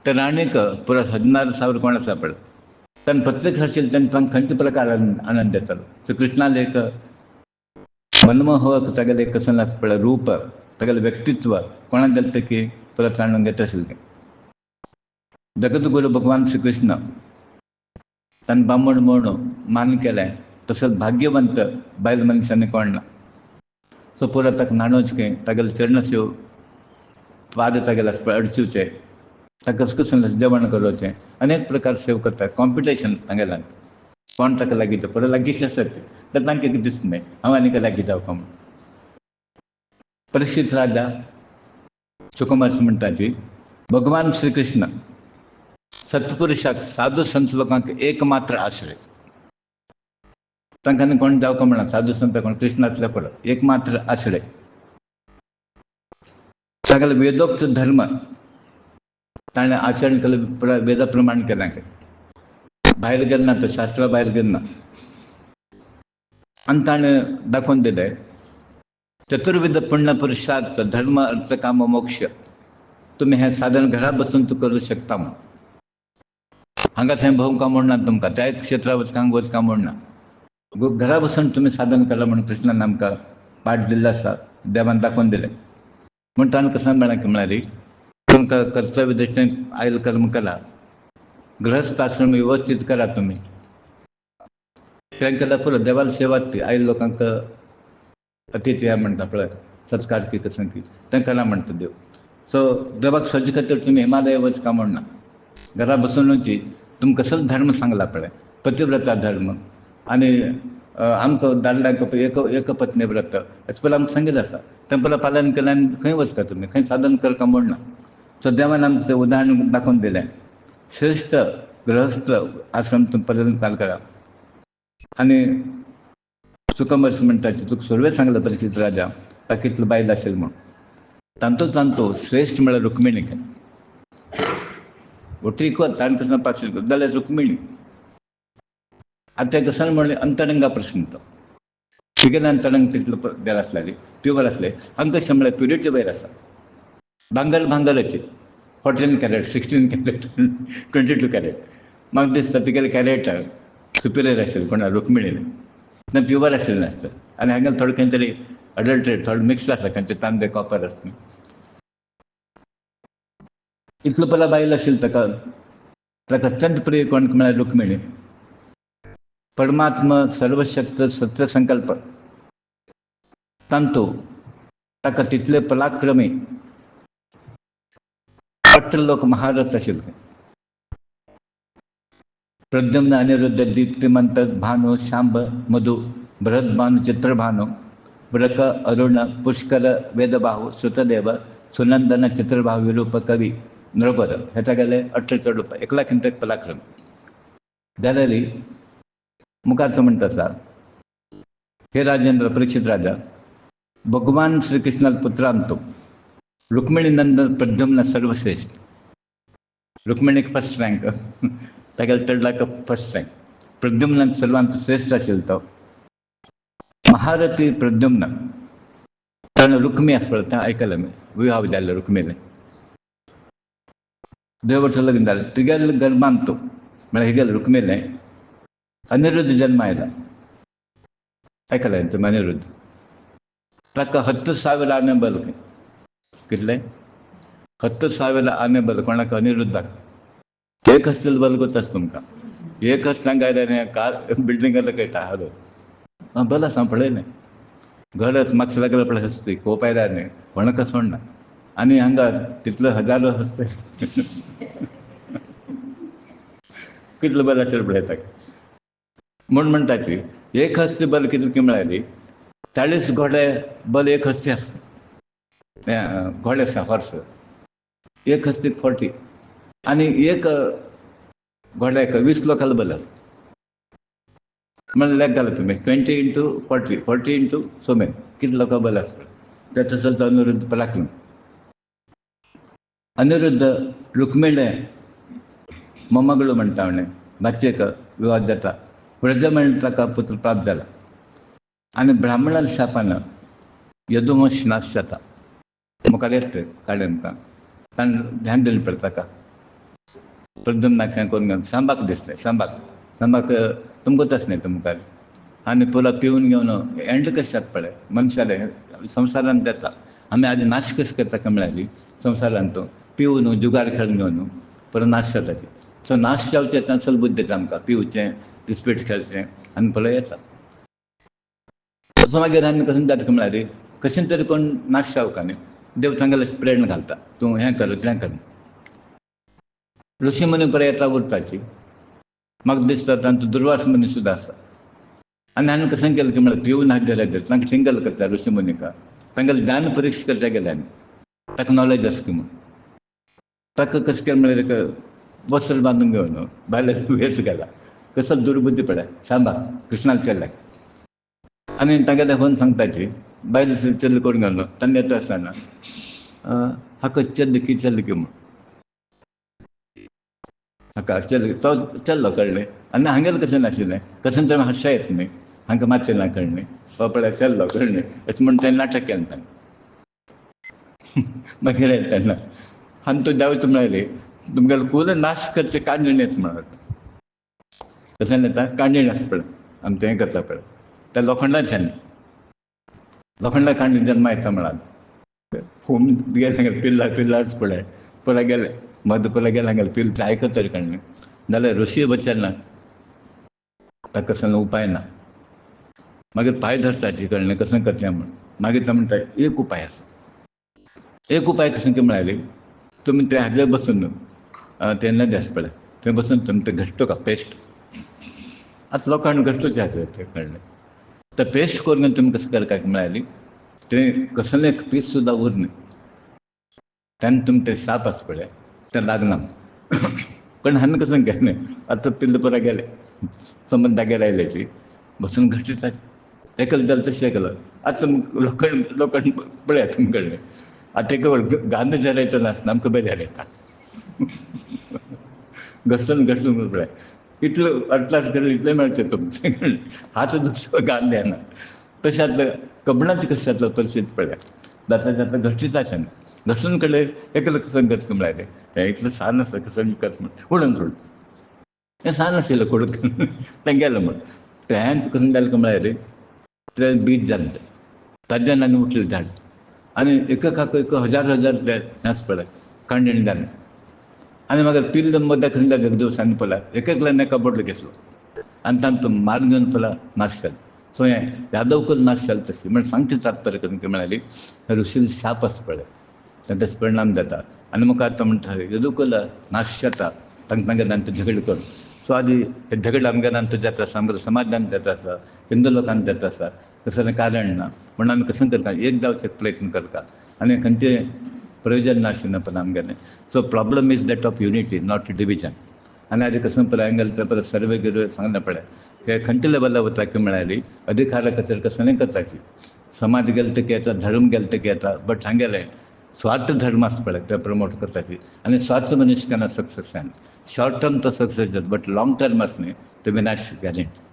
त्या राणीक पुरो 16,000 कोण आसा पळय ताणें प्रत्यक्ष आशिल्लें तांकां खंयचे प्रकार आनंद येतालो. सो कृष्णाले एक मनमोहक तागेलें एक कसं आसा पळय रूप तागेलें व्यक्तित्व कोणाक जाता की परत जाणून घेता आशिल्लें. जगतगुरू भगवान श्री कृष्ण ताणें बामण म्हूण मान केलें तसोच भाग्यवंत बायल मनशांनी कोण ना. सो पुरो ताका नाणोच खंय तागेले चरण सेव पाद तागेले आसा पळय अडचुचे ताका कसं कसं जेवण करचें अनेक प्रकार सेव करता. कॉम्पिटिशन तांगेल्यान कोण ताका लागीं तो परत लागींशी आसत तर तांकां कितें दिसना हांव आनीक लागीं जावं म्हूण. परीक्षित राजा शुकमहर्षी म्हणटा ती भगवान श्री कृष्ण सत्पुरुशाक साधू संत लोकांक एक मात्र आश्रय. तांकां कोण जावं म्हणा साधू संत कोण कृष्णांतले पळय एक मात्र आश्रय. तागेले वेदोक्त धर्म ताणें आचरण केलें पुरा वेदा प्रमाण केलें. भायर गेलना तो शास्त्रा भायर गेलना. आनी ताणें दाखोवन दिलें चतुर्विध पुण्य पुरुषार्थ धर्म अर्थ काम मोक्ष तुमी हें साधन घरा बसून तूं करूं शकता म्हूण. हांगा थंय भोंवका म्हणना तुमकां त्या क्षेत्रां वचपाक वचका म्हणना. घरा बसून तुमी साधन केलां म्हणून कृष्णान आमकां पाठ दिल्लो आसा देवान दाखोवन दिलें. म्हूण ताणें कसं म्हळें की म्हळ्यार तुमकां कर्तव्य दृश्टीन आयल कर्म करा, गृहस्थ आश्रम व्यवस्थित करा तुम्ही. तें केल्यार पुरो देवाला सेवा ती आयल लोकांक अतिथी ह्या म्हणटा पळय, सत्कार की कसं की तें करा म्हणटा देव. सो देवाक सोजे खातीर तुमी हिमालय वच काय म्हणना, घरा बसूनच तुमकां कसलो धर्म सांगला पळय, पतिव्रता धर्म. आनी आमकां दादल्यांक एक पत्नी व्रत हेच पयलीं आमकां सांगिल्लें आसा. तें पयलीं पालन केलें आनी खंय वचता तुमी, खंय साधन करता म्हणना. सो देवान आमचें उदाहरण दाखोवन दिलें. श्रेष्ठ गृहस्थ आश्रम तुमी पालन करा. आनी सुखमर्श म्हणटा तुका सुरवें सांगलें परिचित राजा, ताका कितलो बायल आशिल्लो म्हूण. तांतो श्रेष्ठ म्हळ्यार रुक्मिणी. ಒಟ್ಟು ಈಕ್ವಲ್ ತಾಂಡ್ಕೃಷ್ಣ ಪಾಕ್ಷಿಕ ದಲ್ಲ रुक्मिणी. आता कसं म्हणले अंतरंगा प्रश्न तो तिघे अंतरंग तिथलं देर असले प्युअर असले हांग कशें म्हळ्यार प्युरिटी वयर आसा. भांगराचे 14 कॅरेट 16 कॅरेट 22 कॅरेट म्हाका दिसता तिगेले कॅरेट सुपिरियर आशिल्ले कोणा रुक्मिणीन तें प्युअर आशिल्लें नासता. आनी हांगा थोडे खंय तरी अडल्ट्रेट थोडे मिक्स आसा खंयचे तांबे कॉपर आसता. इतलो पयला बायल आशिल्लो ताका अत्यंत प्रिय कोण म्हळ्यार रुक्मिणी. परमात्मा सर्वशक्त सत्य संकल्प तांतो ताका तितले पराक्रमी लोक महारथ आशिल्ले. प्रद्युम्न अनिरुद्ध दीप्तिमंत भानु शांब मधु बृहद्भानु चित्रभानु व्रक अरुण पुष्कर वेदबाहू सुतदेव सुनंदन चित्रभाव विरूप कवी नृपद ह्याचा गेले 48 रुपये 1 लाख पराक्रम. जाल्यार मुखारचं म्हणटा आसा, हे राजेंद्र परीक्षित राजा, भगवान श्रीकृष्ण पुत्रांतो रुक्मिणी नंदन प्रद्युम्न सर्वश्रेष्ठ. रुक्मिणीक फर्स्ट रँक ताका 3 लाख फर्स्ट रँक. प्रद्युम्न सर्वांत श्रेष्ठ आशिल्लो तो. महारथी प्रद्युम्न ताणें रुक्मी आसा पळय तें आयकलें आमी विवाह जाल्लो रुक्मिणी. देवटं लग्न जालें तुगेले गर्भांत तो म्हळ्यार हिगेले रुक्मिणी अनिरुद्ध जन्म आयला. आयकलें तुमी अनिरुद्ध ताका 10,000 आने बल. कितले 10,000 आने बल कोणाक अनिरुद्धाक. एक हस्तील बल गोच आसा तुमकां. एक हस्तांक आयल्यार कार बिल्डिंगाला कळटा हलो बल आसा पळयलें. घरच म्हाका लागलें पळय हस्ती खूब आयल्यार न्ही कोणाक सोडना. आनी हांगा तितले हजारो हस्ते कितलो बल आशिल्लो पळय ताका. म्हूण म्हणटा की एक हस्ती बल कितले म्हळ्यार 40 घोडे बल एक हस्ती आसता. घोडे आसा हॉर्स एक हस्तीक 40 आनी एक घोड्याक 20 लोकांलो बल आसता. म्हण लेख घाला तुमी 20 into 40 40 into so many कितले लोकां बल आसता. ते तसोच अनिरुद्ध पराक्रम. अनिरुद्ध रुक्मिणी मोमगळू म्हणटा हाणें भाचयेक विवाह जाता. व्रजमण ताका पुत्र प्राप्त जाला. आनी ब्राह्मणान शापान यदुवंश नाश जाता. मुखार येता काडे आमकां ताणें ध्यान दिलें पळय ताका. प्रद्युम्नाक हें करून घेवन सांबाक दिसलें. सांबाक तुमकां तस न्ही तो मुखार. आनी पुरो पिवन घेवन एंड कशें जाता पळय मनशाले संवसारांत येता. आमी आदी नाश कशें करता काय म्हळ्यार संवसारांत तो पिवन जुगार खेळून घेवन पुरो नाश जाता. सो नाश जावचें तें सल बुद्धी येता आमकां पिवचें इस्पीट खेळचें आनी पुरो येता. तसो मागीर आनी कशें जाता काय म्हळ्यार कशें तरी कोण नाश जावका न्ही देव तांगेले प्रेरणा घालता तूं हें कर तें कर. ऋषी मुनी पुरो येता उरताची. म्हाका दिसता तांचो दुर्वास मुनी सुद्दां आसा. आनी हांवें कशें केलें की म्हळ्यार पिवन हात गेले तांकां सिंगल करता ऋषी मुनीका. तांगेलें ज्ञान परीक्षा करचें गेले आनी ताका नॉलेज आसा की म्हूण. ताका कशें केलें म्हळ्यार एक वस्त्र बांदून घेवन भायले वेच गेला. कसो दुर्बुद्धी पळय सांबार कृष्णाक केल्याक. आनी तागेले फोन सांगताची बायल चल्ल करून घालून ताणें येता आसतना हाका चल्ल की म्हूण हाका चल्ल तो चल्लो कळ्ळें. आनी हांगेलें कशें नाशिल्लें कशें तरी हास्या येता न्ही हांकां मातशें ना कळ्ळें हो पळय चल्लो कळ्ळें अशें म्हूण तें नाटक केलें ताणें. मागीर येता तेन्ना आनी तूं देंवता म्हळ्यार तुमगेलो कुल नाश करचें कांडीण येता म्हणात. कशें येता कांडीण आसा पळय आमी तें करता पळय त्या लोखंडाचें न्ही लोखंडा कांडीण जल्मा येता म्हणात. होम पिल्लारच पळय पुरा गेले मध पुरा गेला गेले पिल ते ऐकत तरी कळणे जाल्यार ऋषी बचल ना ताका कसलो उपाय ना मागीर पांय धरताची कळणे कसं करचें म्हण मागीर तो म्हणटा एक उपाय आसा एक उपाय कसं की म्हळ्यार तुमी ते हाजेर बसून ते नदी आसा पळय थंय बसून तुमी ते घट्ट का पेस्ट आतां लोकांक घट्टूच आसा ते कळ्ळें तर पेस्ट करून तुमी कसं करता म्हळ्यार ते कसलें पीस सुद्दां उरना तेन्ना तुमी ते साप आसा पळय ते लागना पण हांवें कसं केलें आतां पिल्ल पुरा गेले समज जाग्यार आयल्याची बसून घट्ट एकच जाल तशें केलो आतां लोकांक पळया तुमी कळ्ळें आतां एक गांध जरायचं नासतना आमकां बेजार येता घटून पळय इतलो अटलास केलो इतलें मेळचें तुमचें कळ्ळें हात दुसरो गांध येना तशें आतां कबणाचें कशें जातलो परिस्थिती पळया जाता जाता घट्टूच आसना घटून कळ्ळें एकलो कसं करता म्हळ्यार तें इतलें सान आसा कसं करता म्हण उडोवन तें सान आशिल्लें कोडून तें गेलें म्हण तें कसं जालें म्हळ्यार तें बीज जालें ताज्यान आनी उठलें झाड आनी एकाक एक हजार ते आसा पळय काण्ण जालें आनी मागीर पिल्ल मद्या खंय जालें एक दिवसांनी पळय एकल्यान एका बोटलो घेतलो आनी तांणे तो मार घेवन पळय नाश केलो सो हें यादवकूच नाश केलो तशें म्हण सांगचें तात्पर्य करून म्हळ्यार ऋषील शाप आसा पळय तेजो परिणाम जाता आनी मुखार तो म्हणटा यदुकुल नाश जाता तांकां झगड करून सो आदी हे झगड आमगेर जाता आसा आमगे समाजांत जाता आसा हिंदू लोकांक जाता आसा कसलें कारण ना म्हण आमी कसं करता एक जावचो प्रयत्न करता आनी खंयचें प्रयोजन ना आशिना पण आमगेलें so problem is that of unity not division आनी आतां कसं पळय हांवें गेलें परत सर्वे गिर्वे सांगलें पळय हे खंयच्या लेवलार वता की म्हळ्यार अधिकारा खातीर कसलें करताची समाज गेले ते येता धर्म गेले ते येता बट सांगेलें स्वार्थ धर्म आसा पळय ते प्रमोट करताची आनी स्वार्थ मनीस केन्ना सक्सेस जायना शॉर्ट टर्म तो सक्सेस जाता बट लाँग टर्म आसा न्ही तो विनाश गॅरंटी